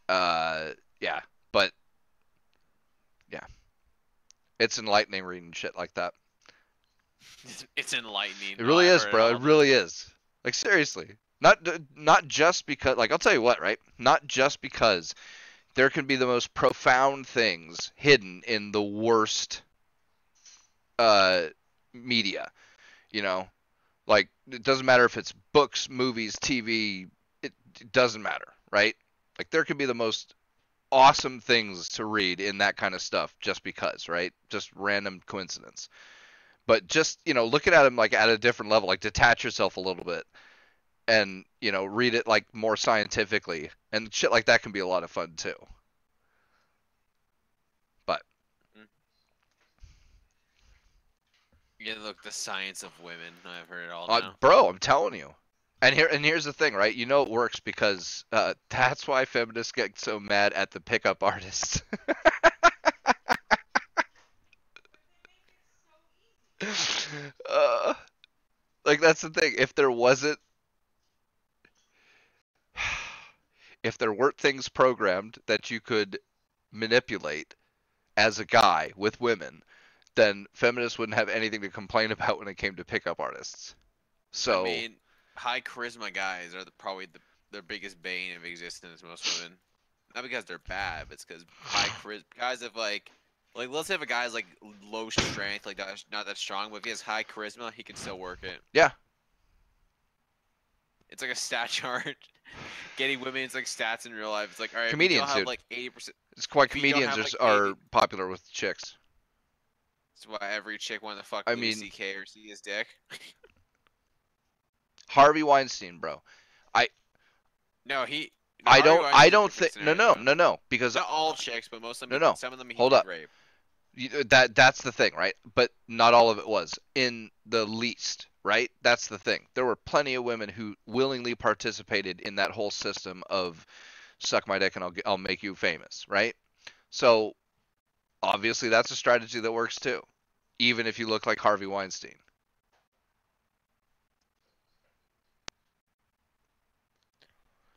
Yeah, but yeah, it's enlightening reading shit like that. It's enlightening. It really is, bro. It really is. Like seriously, not just because. Like I'll tell you what, right? Not just because there can be the most profound things hidden in the worst media. You know, like it doesn't matter if it's books, movies, TV. It doesn't matter, right? Like there could be the most awesome things to read in that kind of stuff just because, right? Just random coincidence. But just, you know, looking at them like at a different level, like detach yourself a little bit and, you know, read it like more scientifically and shit like that can be a lot of fun too. But yeah, look, the science of women. I've heard it all now. Bro, I'm telling you. And here's the thing, right? You know it works because that's why feminists get so mad at the pickup artists. Like that's the thing. If there weren't things programmed that you could manipulate as a guy with women, then feminists wouldn't have anything to complain about when it came to pickup artists. So I mean, high charisma guys are probably their biggest bane of existence. Most women. Not because they're bad, but it's because high charisma. Guys have like let's say if a guy's like low strength, like not that strong, but if he has high charisma, he can still work it. Yeah. It's like a stat chart. Getting women, it's like stats in real life. It's like, all right, if you Comedians, don't have dude. like 80%, It's why if you don't comedians have like are popular with chicks. that's why every chick wanted to fuck I Louis mean, C.K. or see his dick. Harvey Weinstein, bro. No, I Harvey don't. I Weinstein's a don't different think. No, scenario no, though. no, no. Because Not all chicks, but most of them. no. Some of them he Hold did up. rape. That's the thing, right? But not all of it was in the least, right? That's the thing. There were plenty of women who willingly participated in that whole system of suck my dick and I'll make you famous, right? So obviously that's a strategy that works too, even if you look like Harvey Weinstein.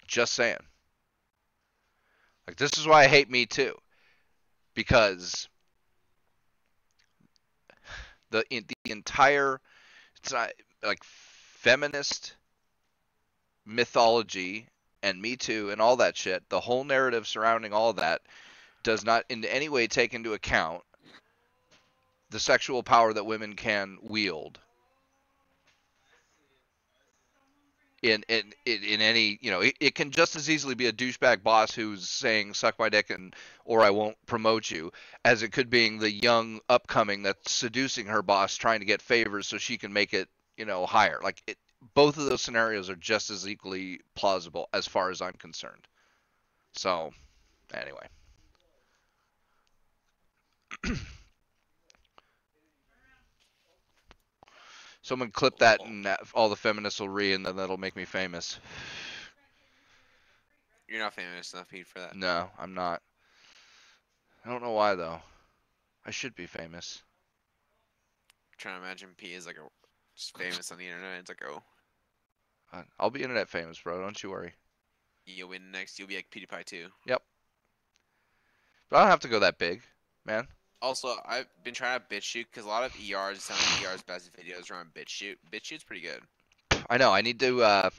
Just saying. Like this is why I hate Me Too, because the entire it's not, like feminist mythology and Me Too and all that shit, the whole narrative surrounding all that does not in any way take into account the sexual power that women can wield in any, it can just as easily be a douchebag boss who's saying suck my dick and or I won't promote you, as it could being the young upcoming that's seducing her boss trying to get favors so she can make it, higher. Like both of those scenarios are just as equally plausible as far as I'm concerned. So anyway. Someone clip that and all the feminists will and then that'll make me famous. You're not famous enough, Pete, for that. No, I'm not. I don't know why though. I should be famous. I'm trying to imagine Pete is like just famous on the internet. It's like, oh, I'll be internet famous, bro. Don't you worry. you'll win next. You'll be like PewDiePie too. Yep. But I don't have to go that big, man. Also, I've been trying to BitChute because a lot of ERs, some of ER's best videos are on BitChute. BitChute's pretty good. I know. I need to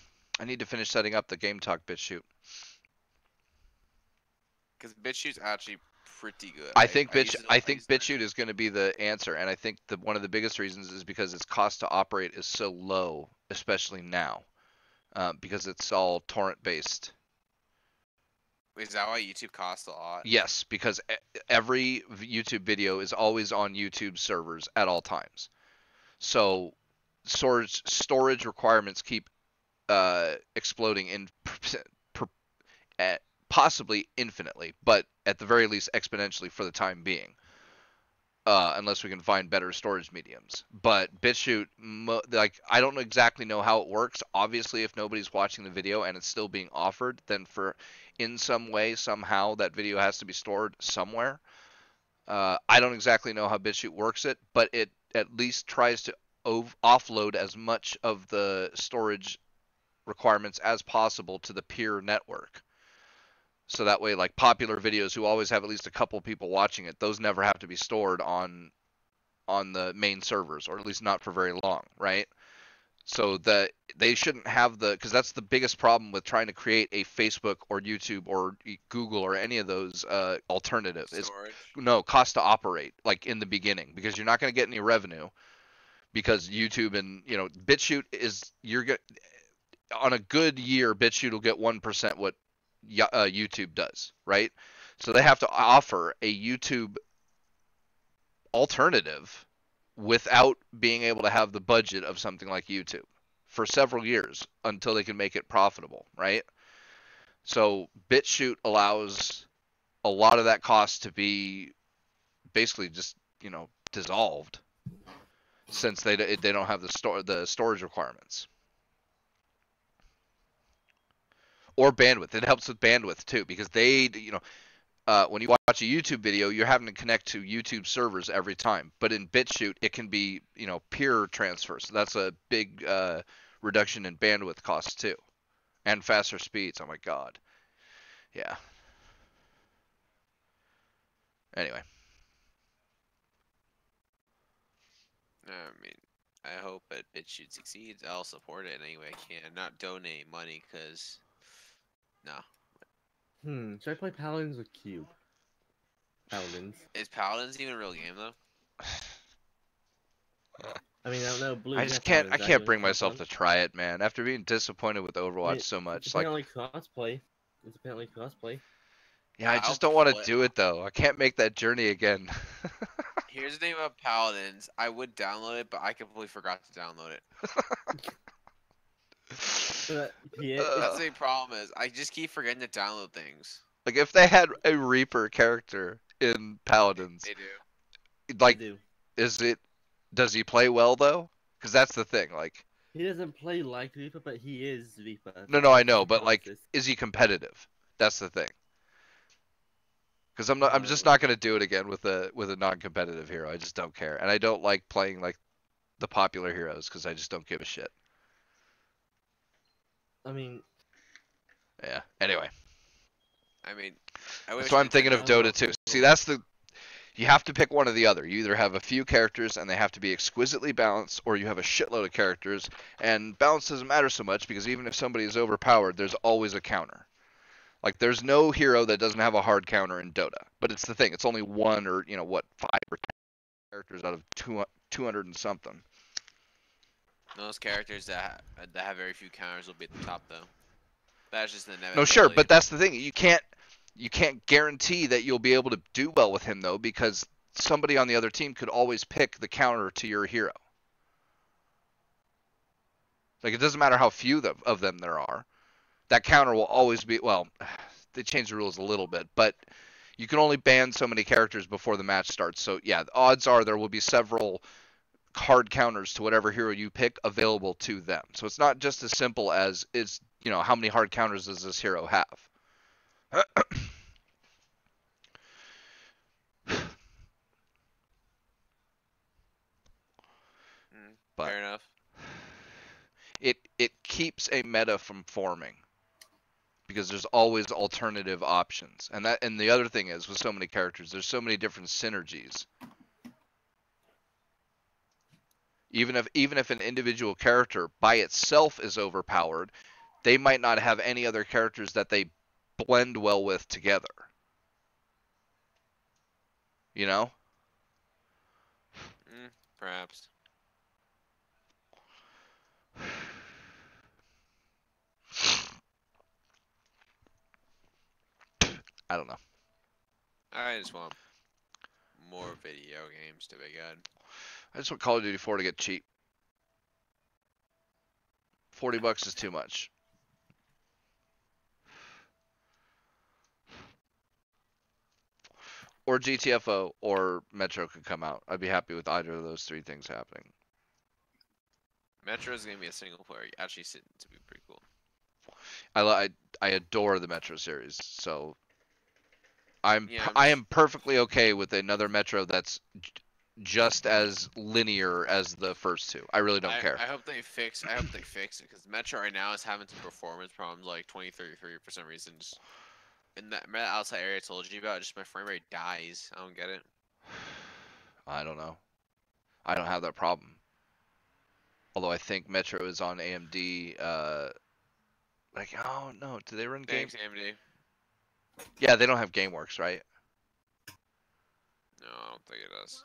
finish setting up the Game Talk BitChute. Because BitChute's actually pretty good. I think use it- I think use it BitChute is going to be the answer, and I think one of the biggest reasons is because its cost to operate is so low, especially now, because it's all torrent based. Is that why YouTube costs a lot? Yes, because every YouTube video is always on YouTube servers at all times. So storage requirements keep exploding in possibly infinitely, but at the very least exponentially for the time being. Unless we can find better storage mediums. But BitChute, I don't exactly know how it works. Obviously, if nobody's watching the video and it's still being offered, then in some way, somehow, that video has to be stored somewhere. I don't exactly know how BitChute works it, but it at least tries to offload as much of the storage requirements as possible to the peer network. So that way, like popular videos who always have at least a couple people watching it, those never have to be stored on the main servers, or at least not for very long, right? So that they shouldn't have because that's the biggest problem with trying to create a Facebook or YouTube or Google or any of those alternatives. Is cost to operate, like in the beginning, because you're not going to get any revenue, because YouTube and BitChute on a good year, BitChute will get 1% what YouTube does, right? So they have to offer a YouTube alternative without being able to have the budget of something like YouTube for several years until they can make it profitable, right? So BitChute allows a lot of that cost to be basically just, dissolved, since they don't have the storage requirements. Or bandwidth. It helps with bandwidth too, because when you watch a YouTube video, you're having to connect to YouTube servers every time. But in BitChute, it can be, peer transfer. So that's a big reduction in bandwidth costs too, and faster speeds. Oh my god. Yeah. Anyway. I mean, I hope that BitChute succeeds. I'll support it in any way I can. Not donate money, because no. Should I play Paladins or Cube? Paladins. Is Paladins even a real game though? I mean, I don't know. Blue. I You just have can't. Paladins, I right? You can't want bring to hop myself on? to try it, man. After being disappointed with I Overwatch mean, so it's much, like, apparently crossplay. It's apparently crossplay. yeah, I I'll just don't want to play- do it though. I can't make that journey again. Here's the thing about Paladins. I would download it, but I completely forgot to download it. Yeah, Uh, That's the problem is I just keep forgetting to download things. Like if they had a Reaper character in Paladins, They do. I like, do. does he play well though? Because that's the thing. Like, He doesn't play like Reaper, but he is Reaper. no, I That's know, the but like, process. is he competitive? That's the thing. Because I'm just No. not gonna do it again with a non-competitive hero. I just don't care, and I don't like playing like the popular heroes because I just don't give a shit. I mean, Yeah. Anyway, I mean, I wish that's why I'm thinking of Nintendo- Dota 2. See, that's the you have to pick one or the other. You either have a few characters and they have to be exquisitely balanced, or you have a shitload of characters and balance doesn't matter so much because even if somebody is overpowered, there's always a counter. Like there's no hero that doesn't have a hard counter in Dota. But it's the thing, it's only one or what 5 or 10 characters out of 200 and something. those characters that have very few counters will be at the top though. That's just the No, inevitability. sure, but that's the thing. You can't guarantee that you'll be able to do well with him though, because somebody on the other team could always pick the counter to your hero. Like it doesn't matter how few of them there are. That counter will always be, well, they changed the rules a little bit, but you can only ban so many characters before the match starts. So yeah, the odds are there will be several hard counters to whatever hero you pick available to them. So it's not just as simple as it's, how many hard counters does this hero have? But Fair enough. it keeps a meta from forming because there's always alternative options. And the other thing is with so many characters, there's so many different synergies. Even if an individual character by itself is overpowered, they might not have any other characters that they blend well with together. You know? Perhaps. I don't know. I just want more video games to be good. I just want Call of Duty 4 to get cheap. $40 is too much. Or GTFO or Metro could come out. I'd be happy with either of those 3 things happening. Metro is gonna be a single player. Actually, to be pretty cool. I adore the Metro series, so Yeah, I am perfectly okay with another Metro that's just as linear as the first 2. I really don't care. I hope they fix it because Metro right now is having some performance problems, like 20-33 for some reason. Just in that outside area I told you about, just my frame rate dies. I don't get it. I don't know. I don't have that problem. Although I think Metro is on AMD. Oh no, do they run games? Thanks, AMD. Yeah, they don't have GameWorks, right? No, I don't think it does.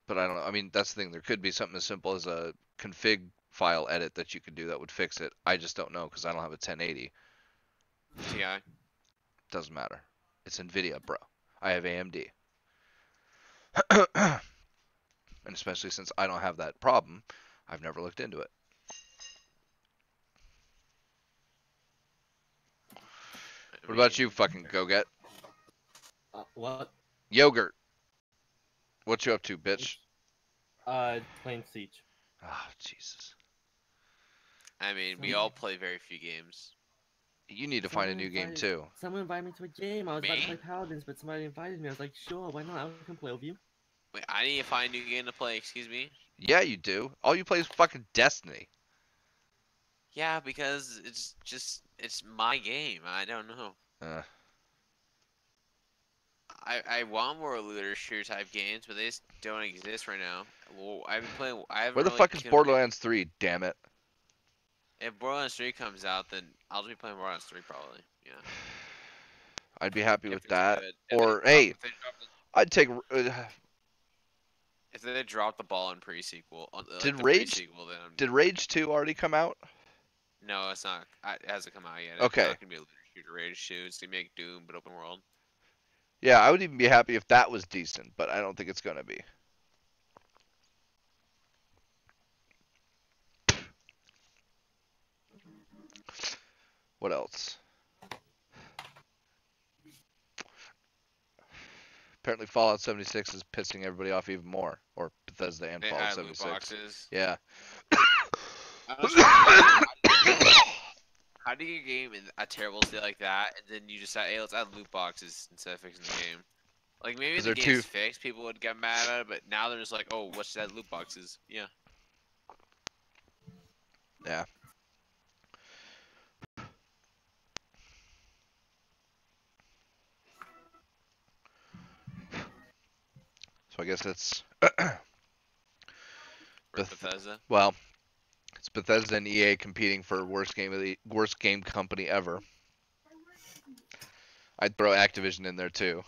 But I don't know. I mean, that's the thing. There could be something as simple as a config file edit that you could do that would fix it. I just don't know because I don't have a 1080. TI. Doesn't matter. It's NVIDIA, bro. I have AMD. And especially since I don't have that problem, I've never looked into it. What about you, fucking go-get? what? Yogurt. What you up to, bitch? Playing Siege. Ah, Jesus. I mean, we all play very few games. You need to find a new game too. Someone invited me to a game. I was about to Me? play Paladins, but somebody invited me. I was like, sure, why not? I can play with you. Wait, I need to find a new game to play. Excuse me. Yeah, you do. All you play is fucking Destiny. Yeah, because it's my game. I don't know. I want more looter shooter type games, but they just don't exist right now. Well, I've been playing. I haven't Where the really fuck is killed- Borderlands 3? Damn it. If Borderlands 3 comes out, then I'll be playing Borderlands 3 probably. Yeah. I'd be happy If with it's that. good. Or hey, If they drop I'd take. if they drop the ball in pre-sequel, like Did the Rage pre-sequel, then did Rage 2 already come out? no, it's not. It hasn't come out yet. It's Okay. not gonna be a looter shooter Rage 2. It's gonna make Doom, but open world. Yeah, I would even be happy if that was decent, but I don't think it's gonna be. What else? Apparently Fallout 76 is pissing everybody off even more. Or Bethesda and They Fallout add loot 76. boxes. Yeah. I was trying to how do you game in a terrible state like that, and then you decide, hey, let's add loot boxes instead of fixing the game? Like, maybe 'Cause the they're game's too- fixed, people would get mad at it, but now they're just like, oh, what's that loot boxes? Yeah. Yeah. So I guess it's For Bethesda. well, it's Bethesda and EA competing for worst game company ever. I'd throw Activision in there too.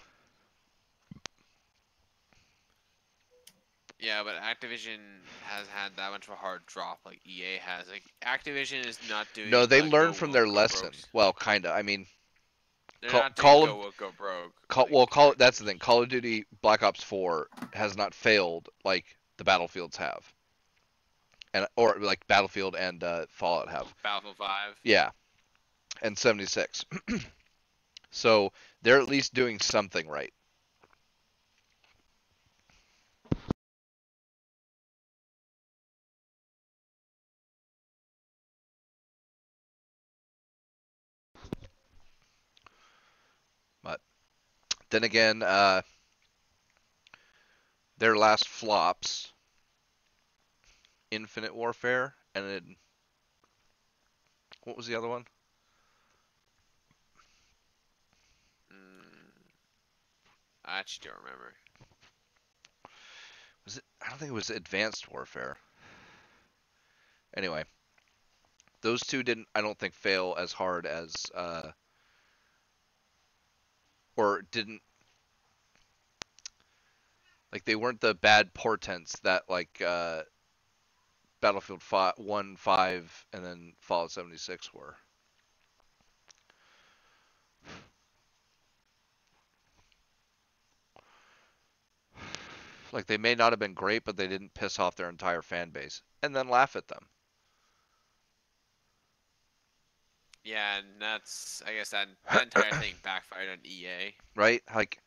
Yeah, but Activision has had that much of a hard drop like EA has. Like, Activision is not doing. No, they go learned from woke, their go lesson. broke. Well, kinda. I mean, They're Call- not doing Call go of- woke, go broke. That's the thing. Call of Duty Black Ops 4 has not failed like the Battlefields have, and or like Battlefield and Fallout have. Battlefield 5. Yeah, and 76. So they're at least doing something right. But then again, their last flops, Infinite Warfare, and then what was the other one? I actually don't remember. Was it? I don't think it was Advanced Warfare. Anyway, those two didn't. I don't think fail as hard as or didn't like they weren't the bad portents that like Battlefield 1, 5, and then Fallout 76 were. Like they may not have been great, but they didn't piss off their entire fan base and then laugh at them. Yeah, and that's, I guess that entire thing backfired on EA. Right? Like,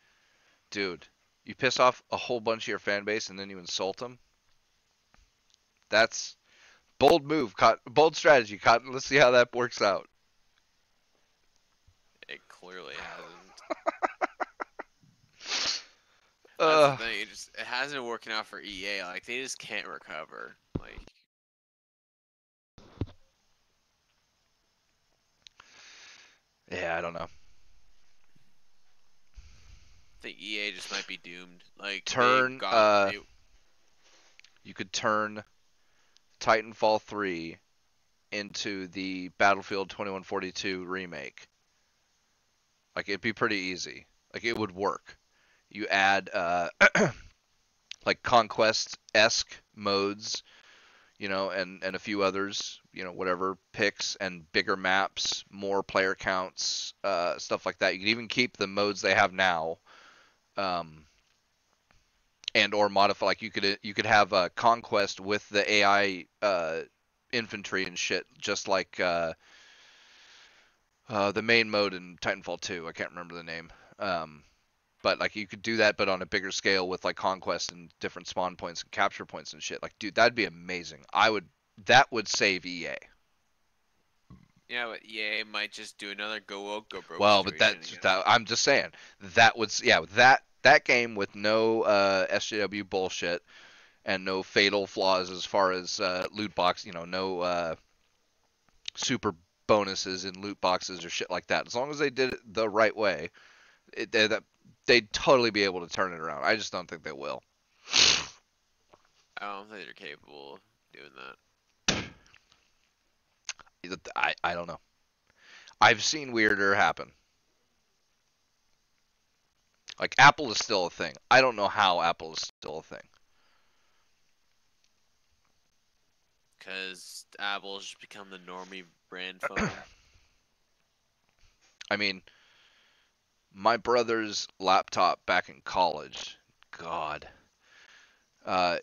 dude, you piss off a whole bunch of your fan base and then you insult them. That's bold move, bold strategy, Cotton. Let's see how that works out. It clearly hasn't. That's the thing. It hasn't been working out for EA. Like, they just can't recover. Like, yeah, I don't know. I think EA just might be doomed. Like, you could turn Titanfall 3 into the Battlefield 2142 remake. Like, it'd be pretty easy. Like, it would work. You add like Conquest-esque modes, you know, and a few others, you know, whatever, picks and bigger maps, more player counts, stuff like that. You can even keep the modes they have now, and or modify. Like you could have a Conquest with the AI infantry and shit, just like the main mode in Titanfall 2. I can't remember the name. But like you could do that, but on a bigger scale with like Conquest and different spawn points and capture points and shit. Like, dude, that'd be amazing. That would save EA. yeah, but EA might just do another go woke, go broke. Well, but I'm just saying that would, yeah, that game with no SJW bullshit and no fatal flaws as far as loot box, you know, no super bonuses in loot boxes or shit like that. As long as they did it the right way, they'd totally be able to turn it around. I just don't think they will. I don't think they're capable of doing that. I don't know. I've seen weirder happen. Like Apple is still a thing. I don't know how Apple is still a thing. Because Apple's just become the normie brand phone. I mean, my brother's laptop back in college, God,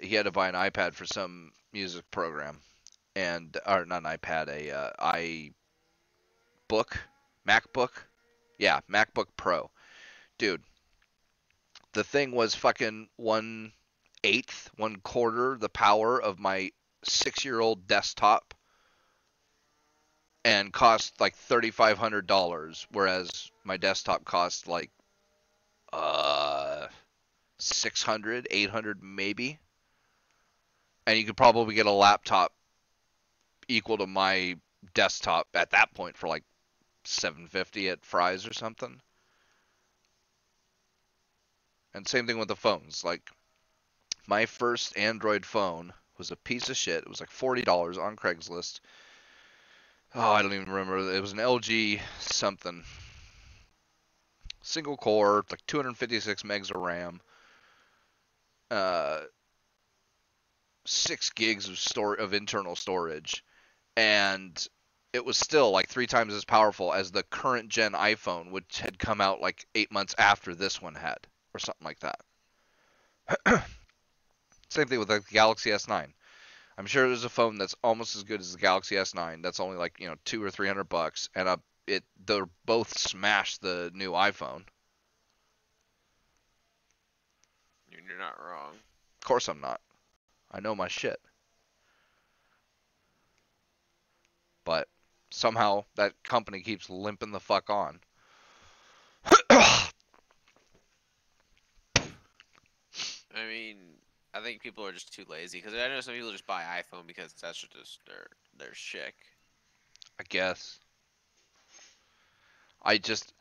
he had to buy an iPad for some music program, or not an iPad, a MacBook, yeah, MacBook Pro, dude. The thing was fucking 1/8, 1/4 the power of my 6-year-old desktop, and cost like $3,500, whereas my desktop cost like 600, 800 maybe. And you could probably get a laptop equal to my desktop at that point for like 750 at Fry's or something. And same thing with the phones. Like my first Android phone was a piece of shit. It was like $40 on Craigslist. Oh, I don't even remember. It was an LG something. Single core, like 256 megs of RAM. 6 gigs of internal storage, and it was still like 3 times as powerful as the current gen iPhone, which had come out like 8 months after this one had, or something like that. Same thing with the Galaxy S9. I'm sure there's a phone that's almost as good as the Galaxy S9. That's only like $200 or $300, and they're both smash the new iPhone. You're not wrong. Of course I'm not. I know my shit. But somehow that company keeps limping the fuck on. I mean, I think people are just too lazy. Because I know some people just buy iPhone because that's just their shtick. I guess. I just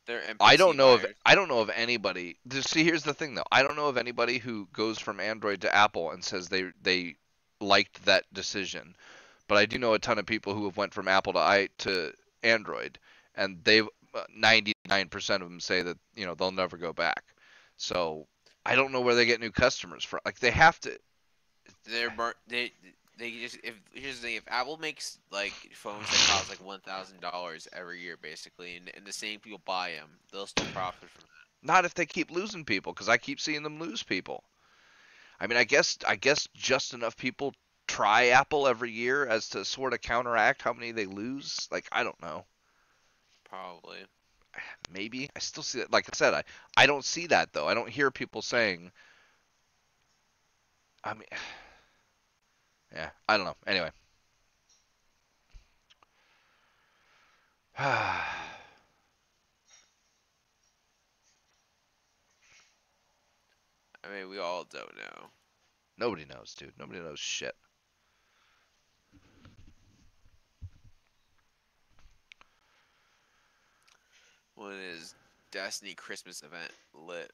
They're NPC I don't know buyers. of anybody. See, here's the thing though. I don't know of anybody who goes from Android to Apple and says they liked that decision. But I do know a ton of people who have went from Apple to Android, and they've 99% of them say that they'll never go back. So I don't know where they get new customers from. Like they have to. They just here's the thing, if Apple makes like phones that cost like $1,000 every year basically, and the same people buy them, they'll still profit from that. Not if they keep losing people, because I keep seeing them lose people. I mean, I guess just enough people try Apple every year as to sort of counteract how many they lose. Like I don't know. Probably. Maybe I still see that. Like I said, I don't see that though. I don't hear people saying. I mean, yeah, I don't know. Anyway. I mean, we all don't know. Nobody knows, dude. Nobody knows shit. When is Destiny Christmas event lit?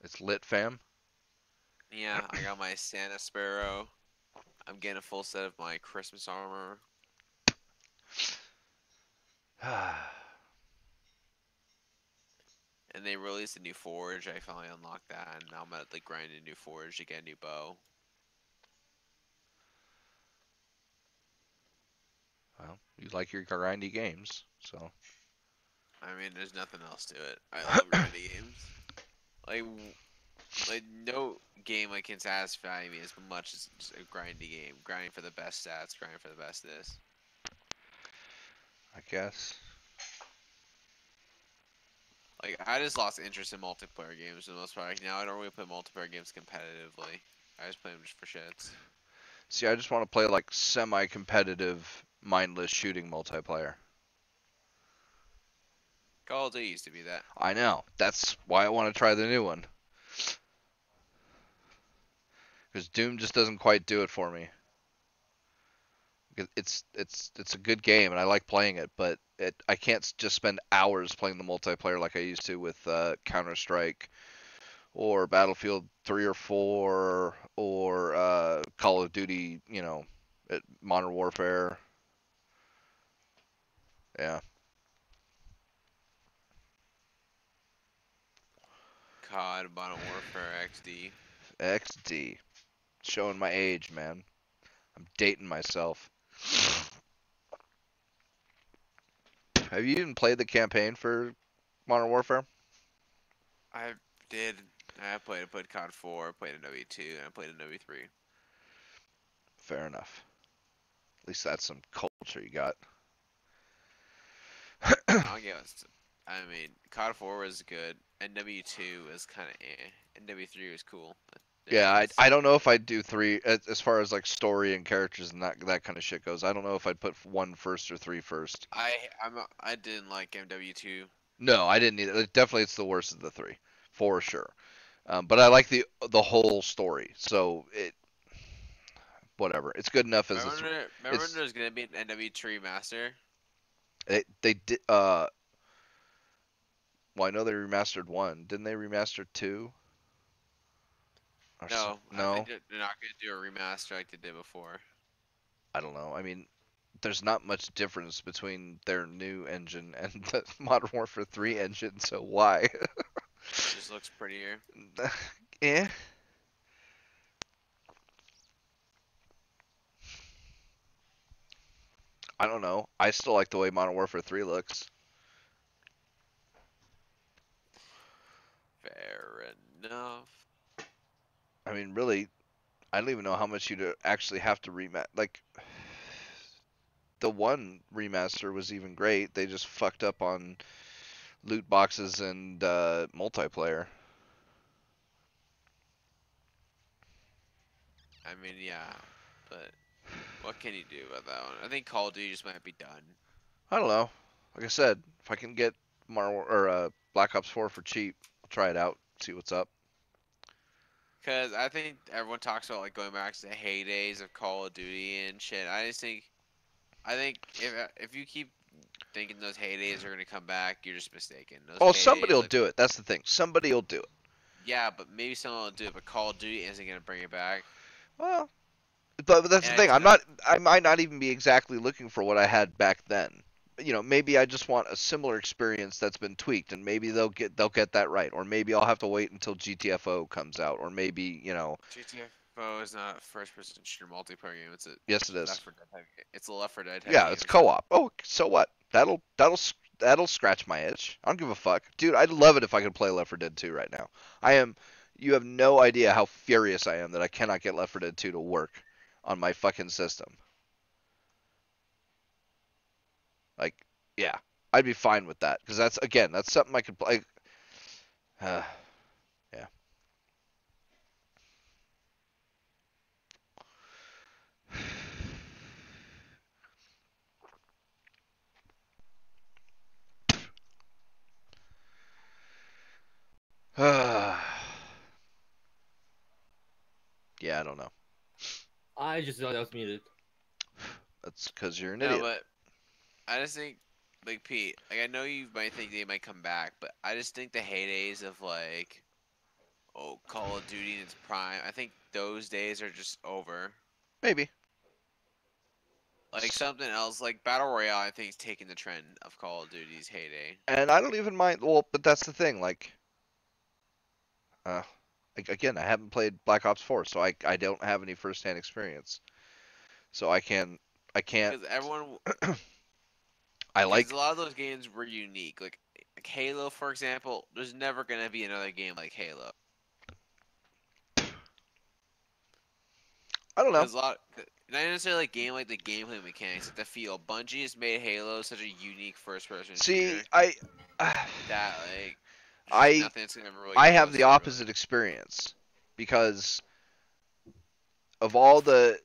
It's lit, fam. Yeah, I got my Santa Sparrow. I'm getting a full set of my Christmas armor. And they released a new forge. I finally unlocked that, and now I'm at like grinding a new forge to get a new bow. Well, you like your grindy games, so. I mean, there's nothing else to it. I love grindy games. Like no game like can satisfy me as much as just a grindy game. Grinding for the best stats, grinding for the best this. I guess. Like I just lost interest in multiplayer games for the most part. Like, now I don't really play multiplayer games competitively. I just play them just for shits. See, I just want to play like semi-competitive, mindless shooting multiplayer. Call of Duty used to be that. I know. That's why I want to try the new one. Because Doom just doesn't quite do it for me. It's a good game and I like playing it, but I can't just spend hours playing the multiplayer like I used to with Counter-Strike or Battlefield 3 or 4 or Call of Duty, Modern Warfare. Yeah. COD, Modern Warfare XD. XD. Showing my age, man. I'm dating myself. Have you even played the campaign for Modern Warfare? I did. I played COD 4, played in W2, and I played in W3. Fair enough. At least that's some culture you got. I'll give us. I mean, COD 4 was good, and W2 was kind of eh, and W3 was cool. But Yeah, I, it's, I don't know if I'd do 3 as far as like story and characters and that kind of shit goes. I don't know if I'd put 1 first or 3 first. I didn't like MW2. No, I didn't either. Definitely, it's the worst of the 3, for sure. But I like the whole story, so it whatever. It's good enough as Remember when it's there was gonna be an NW3 remaster? they did well, I know they remastered 1. Didn't they remaster 2? Or No, I think no, they're not gonna do a remaster like they did before. I don't know. I mean, there's not much difference between their new engine and the Modern Warfare 3 engine, so why? It just looks prettier. Eh. I don't know. I still like the way Modern Warfare 3 looks. Fair enough. I mean, really, I don't even know how much you'd actually have to rematch. Like, the 1 remaster was even great. They just fucked up on loot boxes and multiplayer. I mean, yeah, but what can you do about that one? I think Call of Duty just might be done. I don't know. Like I said, if I can get Black Ops 4 for cheap, I'll try it out, see what's up. Cause I think everyone talks about like going back to the heydays of Call of Duty and shit. I think if you keep thinking those heydays are gonna come back, you're just mistaken. Those Oh, somebody heydays, will like, do it. That's the thing. Somebody will do it. yeah, but maybe someone will do it, but Call of Duty isn't gonna bring it back. Well, but that's the And thing. I might not even be exactly looking for what I had back then. You know, maybe I just want a similar experience that's been tweaked, and maybe they'll get that right, or maybe I'll have to wait until GTFO comes out, or maybe GTFO is not a first-person shooter multiplayer game. yes, it Left is. 4 Dead type. It's a Left 4 Dead type Yeah, game. it's It's not. co-op. Oh, so what? That'll scratch my itch. I don't give a fuck, dude. I'd love it if I could play Left 4 Dead 2 right now. I am. You have no idea how furious I am that I cannot get Left 4 Dead 2 to work on my fucking system. Like, yeah, I'd be fine with that because that's something I could play. Uh, yeah. Yeah, I don't know. I just thought that was muted. That's because you're an No, idiot. but I just think, like Pete, like I know you might think they might come back, but I just think the heydays of like, oh, Call of Duty in its prime, I think those days are just over. Maybe. Like something else, like Battle Royale, I think is taking the trend of Call of Duty's heyday. And I don't even mind. Well, but that's the thing. Uh, again, I haven't played Black Ops 4, so I don't have any first-hand experience. So I can't. Because everyone, I because like. a lot of those games were unique. Like Halo, for example, there's never gonna be another game like Halo. I don't know. Because not necessarily like game like the gameplay mechanics, like the feel. Bungie has made Halo such a unique first-person See, shooter uh, that like there's just I nothing that's gonna ever really I come have close the to it, really. opposite experience because of all the.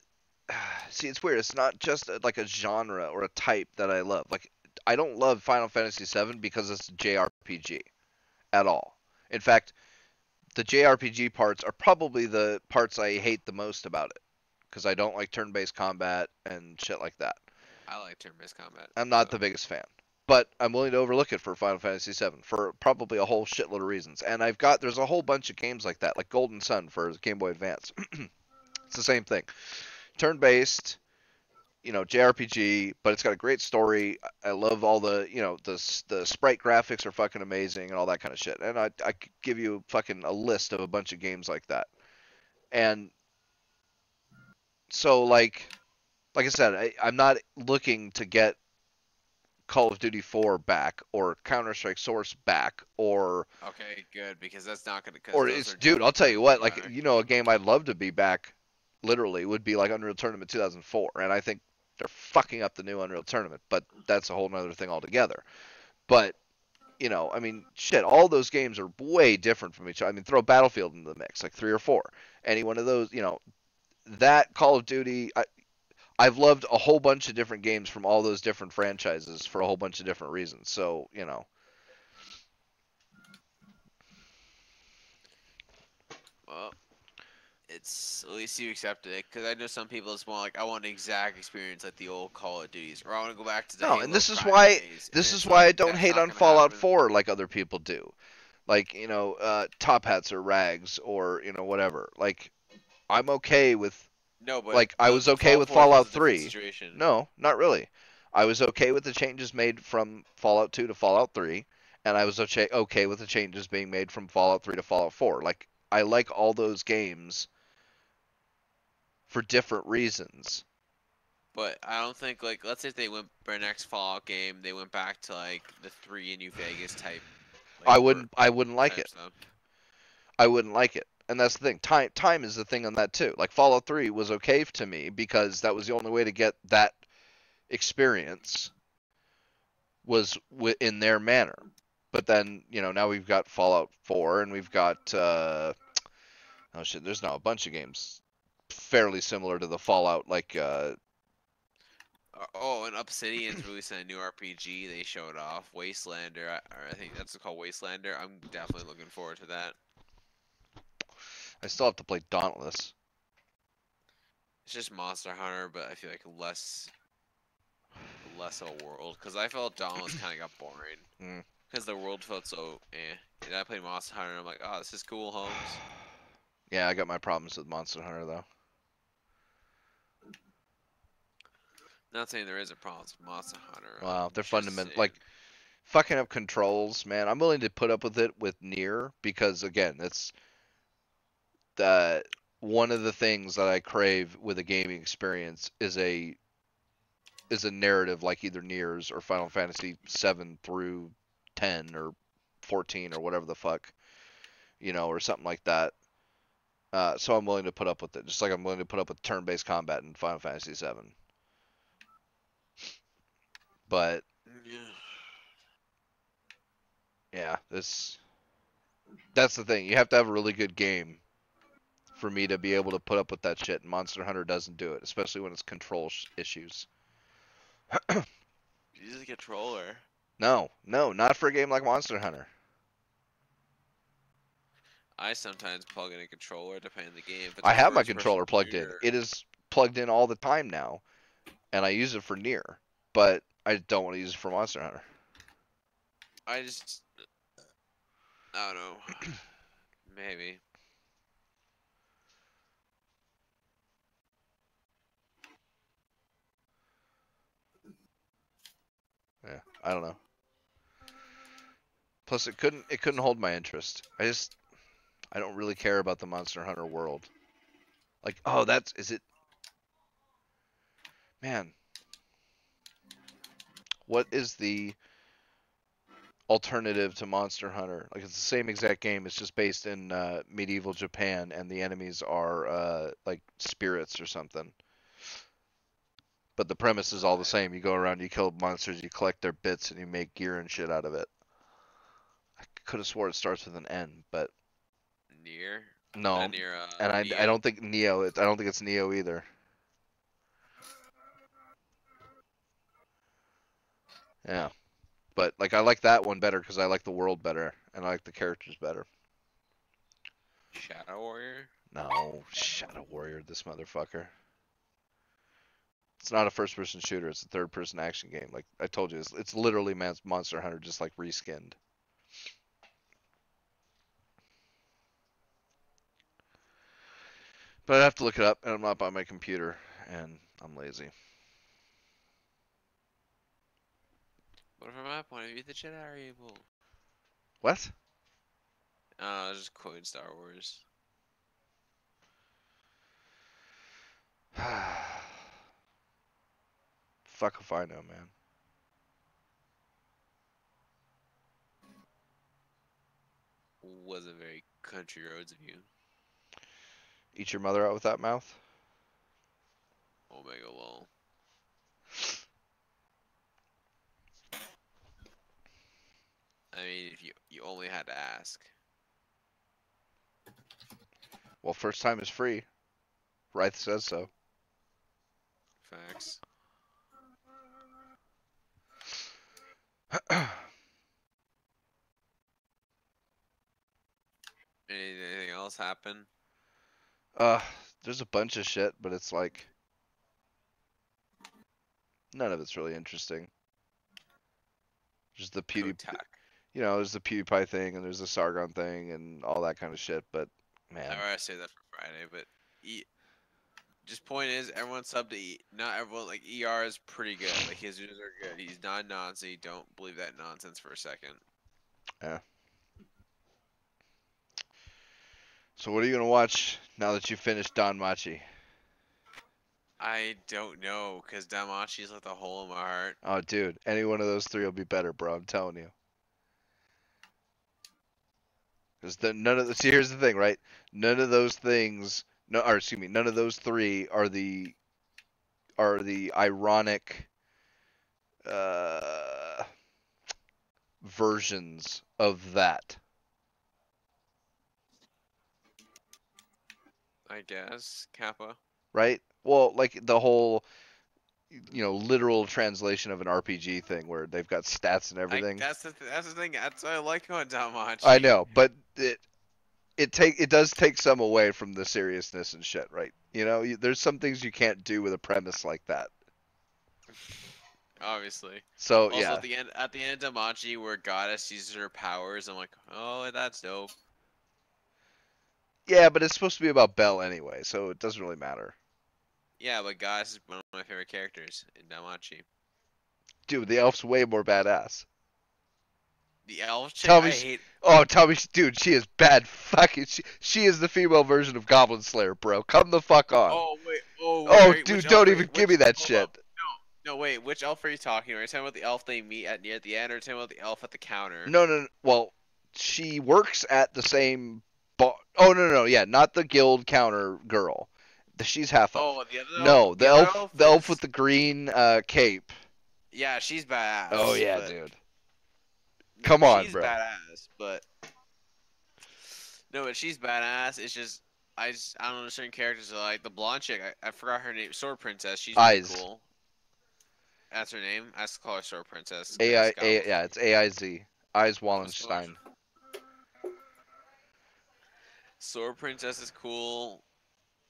See, it's weird. It's not just like a genre or a type that I love. Like, I don't love Final Fantasy VII because it's a JRPG at all. In fact, the JRPG parts are probably the parts I hate the most about it because I don't like turn-based combat and shit like that. I like turn-based combat. I'm not So the biggest fan, but I'm willing to overlook it for Final Fantasy VII for probably a whole shitload of reasons. And there's a whole bunch of games like that, like Golden Sun for Game Boy Advance. It's the same thing, turn-based, JRPG, but it's got a great story. I love all the sprite graphics are fucking amazing and all that kind of shit. And I could give you fucking a list of a bunch of games like that. And so like I said, I'm not looking to get Call of Duty 4 back or Counter-Strike Source back Okay, good, because that's not gonna, because or those it's are dude, I'll definitely tell gonna you hold what, you like back. a game I'd love to be back literally would be like Unreal Tournament 2004, and I think they're fucking up the new Unreal Tournament, but that's a whole nother thing altogether. But I mean, shit, all those games are way different from each other. I mean, throw Battlefield into the mix, like 3 or 4. Any one of those, that Call of Duty, I've loved a whole bunch of different games from all those different franchises for a whole bunch of different reasons. So, Well, it's at least you accepted it, because I know some people just want, like, I want an exact experience like the old Call of Duties, or I want to go back to the no, and Halo this is Prime why days, and this is it's why I like don't that's hate not on gonna Fallout happen. 4 like other people do. Like, Top Hats or Rags or, whatever. Like, I'm okay with No, but like I the was okay Fallout with 4 was Fallout a different 3. situation. No, not really. I was okay with the changes made from Fallout 2 to Fallout 3, and I was okay with the changes being made from Fallout 3 to Fallout 4. Like I like all those games for different reasons. But I don't think, like, let's say if they went for next Fallout game, they went back to like the 3 in New Vegas type, like work I wouldn't like type it. stuff. I wouldn't like it. And that's the thing. Time is the thing on that too. Like Fallout 3 was okay to me because that was the only way to get that experience was in their manner. But then, now we've got Fallout 4 and we've got oh shit, there's now a bunch of games fairly similar to the Fallout Oh, and Obsidian's releasing a new RPG. They showed off Wastelander, or I think that's called Wastelander. I'm definitely looking forward to that. I still have to play Dauntless. It's just Monster Hunter, but I feel like less of a world, because I felt Dauntless kind of got boring, Mm. because the world felt so eh. And I played Monster Hunter, and I'm like, oh, this is cool, Holmes. Yeah, I got my problems with Monster Hunter though. Not saying there is a problem with Monster Hunter. Wow, they're Just fundamental. saying. Like fucking up controls, man. I'm willing to put up with it with Nier because again, that's the one of the things that I crave with a gaming experience is a narrative like either Nier's or Final Fantasy 7 through 10 or 14 or whatever the fuck, or something like that. So I'm willing to put up with it, just like I'm willing to put up with turn-based combat in Final Fantasy 7. But Yeah. yeah, that's the thing. You have to have a really good game for me to be able to put up with that shit. And Monster Hunter doesn't do it, especially when it's control issues. Use a controller. No, not for a game like Monster Hunter. I sometimes plug in a controller depending on the game. If it's I a have my first-person controller plugged in. shooter, It is plugged in all the time now, and I use it for Nier, but I don't want to use it for Monster Hunter. I don't know. Maybe. Yeah, I don't know. Plus, it couldn't hold my interest. I don't really care about the Monster Hunter world. Like, oh, is it? Man, what is the alternative to Monster Hunter? Like, it's the same exact game. It's just based in medieval Japan, and the enemies are like spirits or something. But the premise is all the same. You go around, you kill monsters, you collect their bits, and you make gear and shit out of it. I could have swore it starts with an N, but Near. no. Near. And I Neo. don't think Neo. I don't think it's Neo either. Yeah, but like I like that one better because I like the world better and I like the characters better. Shadow Warrior. No, Shadow Warrior, this motherfucker. It's not a first-person shooter. It's a third-person action game. Like I told you, it's literally Monster Hunter, just like reskinned. But I have to look it up, and I'm not by my computer, and I'm lazy. But from my point of view, the Jedi are evil. What? I was just quoting Star Wars. Fuck if I know, man. Wasn't very country roads of you. Eat your mother out with that mouth? Omega lol. I mean, if you only had to ask. Well, first time is free. Wraith says so. Facts. Anything else happen? There's a bunch of shit, but it's like none of it's really interesting. There's the Kotak. there's the PewDiePie thing, and there's the Sargon thing, and all that kind of shit. But man, I already say that for Friday, but just point is, everyone sub to E. Not everyone, like, ER is pretty good. Like, his videos are good. He's not Nazi. Don't believe that nonsense for a second. yeah. So what are you gonna watch now that you finished Don Machi? I don't know, because Damachi is like the hole in my heart. Oh, dude, any one of those three will be better, bro. I'm telling you. Because see, here's the thing, right? None of those things, none of those three are the ironic versions of that. I guess. Kappa. Right? Well, like the whole, literal translation of an RPG thing where they've got stats and everything. That's the thing. That's what I like about Damachi. I know, but it does take some away from the seriousness and shit, right? There's some things you can't do with a premise like that. Obviously. So Also, yeah, at the end of Damachi, where Goddess uses her powers, I'm like, oh, that's dope. yeah, but it's supposed to be about Belle anyway, so it doesn't really matter. Yeah, but Goddess is one of my favorite characters in Damachi. Dude, the elf's way more badass. The elf chick, Tell me, I hate. oh, tell me, dude, she is bad. Fucking, she is the female version of Goblin Slayer, bro. Come the fuck on. Oh wait, Oh, wait, dude, which don't elf even give me that hold shit. up. No, wait, which elf are you talking about? Are you talking about the elf they meet at near the end, or are you talking about the elf at the counter? No. Well, she works at the same bar. Oh, no, yeah, not the guild counter girl. She's half elf. Oh, the other No, elf. the elf with the green cape. Yeah, she's badass. Oh yeah, but... dude. Come on, she's bro. Badass, but no, but she's badass. It's just I don't know, certain characters are like the blonde chick. I forgot her name. Sword Princess. She's really Eyes. cool. That's her name. I just call her Sword Princess. Yeah, it's AIZ. Eyes Wallenstein. Sword Princess is cool.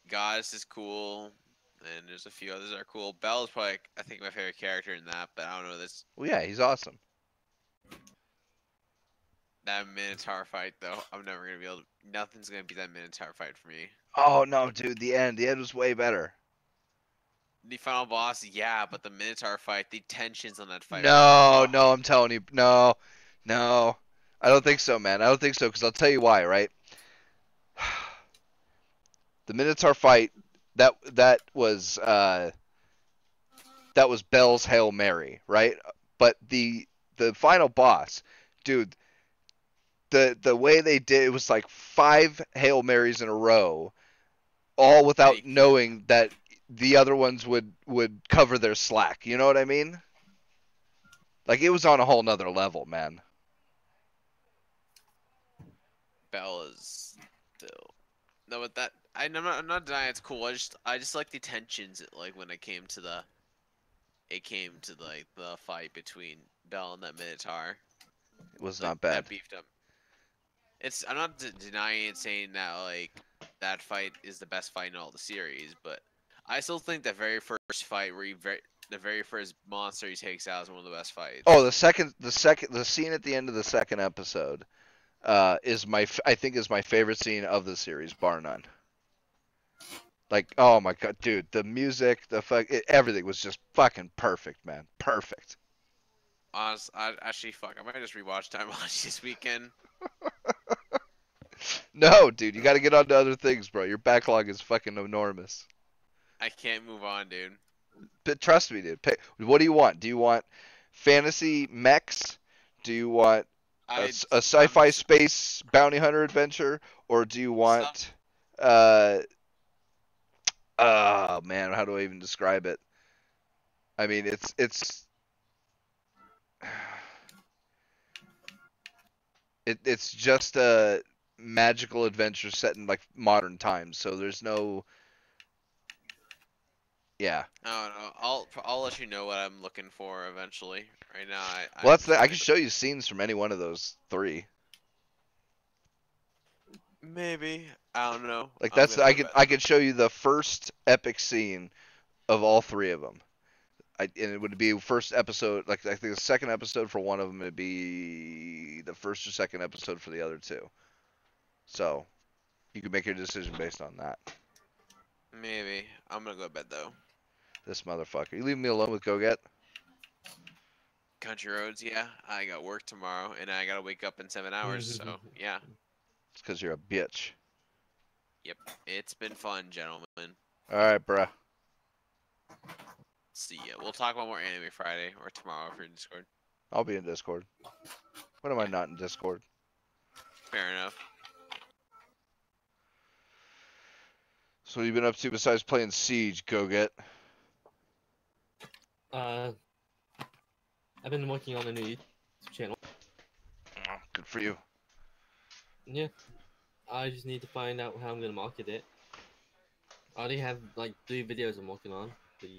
Goddess is cool. And there's a few others that are cool. Belle is probably, I think, my favorite character in that, but I don't know this. Well, yeah, he's awesome. That Minotaur fight, though, I'm never gonna be able to. Nothing's gonna be that Minotaur fight for me. Oh no, dude, the end was way better. The final boss, yeah, but the Minotaur fight, the tensions on that fight. No, I'm telling you, no, I don't think so, man. I don't think so, because I'll tell you why, right? The Minotaur fight, that was Belle's Hail Mary, right? But the final boss, dude, the way they did it was like 5 Hail Marys in a row, all without knowing that the other ones would cover their slack. You know what I mean? Like, it was on a whole nother level, man. Belle is still no, but that I'm not denying it's cool. I just like the tensions, like when it came to the fight between Belle and that Minotaur. It was Like, not bad. That beefed up. I'm not denying it, saying that like that fight is the best fight in all the series, but I still think the very first fight where the very first monster he takes out is one of the best fights. Oh, the scene at the end of the second episode is I think is my favorite scene of the series, bar none. Like, oh my god, dude, the music, everything was just fucking perfect, man. Perfect. Actually, fuck. I might just rewatch Time Watch this weekend. No, dude, you got to get on to other things, bro. Your backlog is fucking enormous. I can't move on, dude. But trust me, dude. What do you want? Do you want fantasy mechs? Do you want I a I'm sci-fi space bounty hunter adventure, or do you some want uh oh man, how do I even describe it? I mean, it's just a magical adventure set in like modern times. So there's no yeah. I don't know. I'll let you know what I'm looking for eventually. Right now, Well, I'm that's the, I trying can to show you scenes from any one of those three. maybe I don't know. Like I'm that's gonna I go could bed. I could show you the first epic scene of all three of them. And it would be first episode, like I think the second episode for one of them would be the first or second episode for the other two. So you can make your decision based on that. Maybe I'm gonna go to bed though. This motherfucker, you leave me alone with Go Get. Country roads, yeah. I got work tomorrow, and I gotta wake up in 7 hours. So yeah. It's because you're a bitch. Yep. It's been fun, gentlemen. All right, bruh. See ya. We'll talk about more anime Friday or tomorrow if you're in Discord. I'll be in Discord. When am I Yeah. not in Discord? Fair enough. So what have you been up to besides playing Siege, Go Get? I've been working on a new YouTube channel. Oh, good for you. Yeah, I just need to find out how I'm gonna market it. I already have like 3 videos I'm working on. But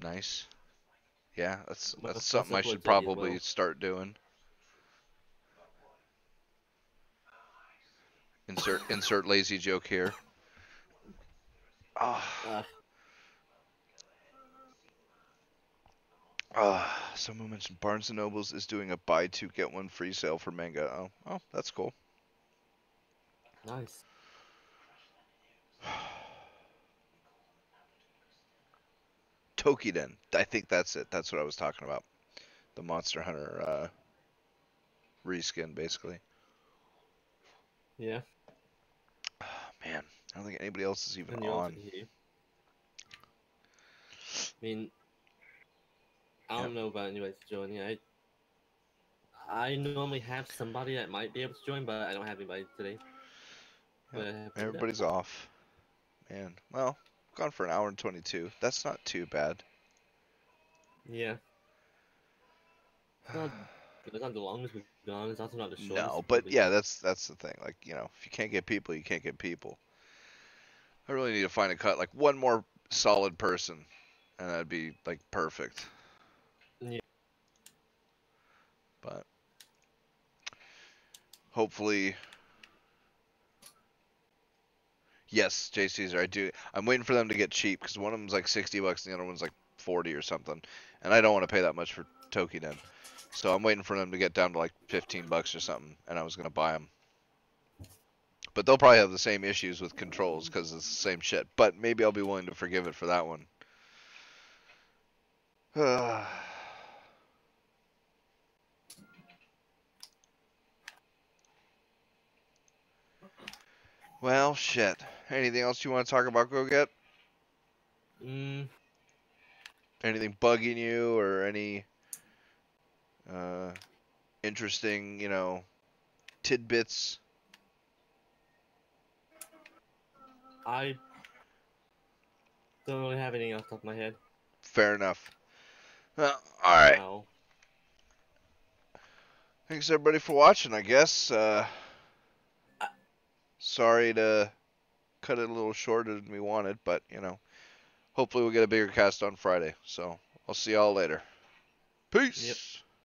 Nice. Yeah, that's My something I upload's should ready as probably well. start doing. Insert lazy joke here. Ah. Someone mentioned Barnes & Nobles is doing a buy 2 get 1 free sale for manga. Oh, that's cool. Nice. Tokiden. I think that's it. That's what I was talking about. The Monster Hunter reskin, basically. Yeah. Oh, man, I don't think anybody else is even And you're on. here. I mean, I don't know about anybody joining. I normally have somebody that might be able to join, but I don't have anybody today. Yep, everybody's off. Man, well, gone for an hour and 22. That's not too bad. Yeah. It's not the longest we've gone. It's also not the shortest. No, but yeah, that's the thing. Like, you know, if you can't get people, you can't get people. I really need to find a cut, like one more solid person, and that'd be like perfect. Yeah. But hopefully, yes, J Caesar, I do. I'm waiting for them to get cheap because one of them's like $60 and the other one's like 40 or something, and I don't want to pay that much for Tokiden. So I'm waiting for them to get down to like $15 or something, and I was gonna buy them. But they'll probably have the same issues with controls because it's the same shit. But maybe I'll be willing to forgive it for that one. Well, shit. Anything else you want to talk about, Go Get? Anything bugging you or any interesting, you know, tidbits? I don't really have anything off the top of my head. Fair enough. Alright. No. Thanks everybody for watching, I guess. Sorry to cut it a little shorter than we wanted, but, you know, hopefully we'll get a bigger cast on Friday. So, I'll see y'all later. Peace! Yep.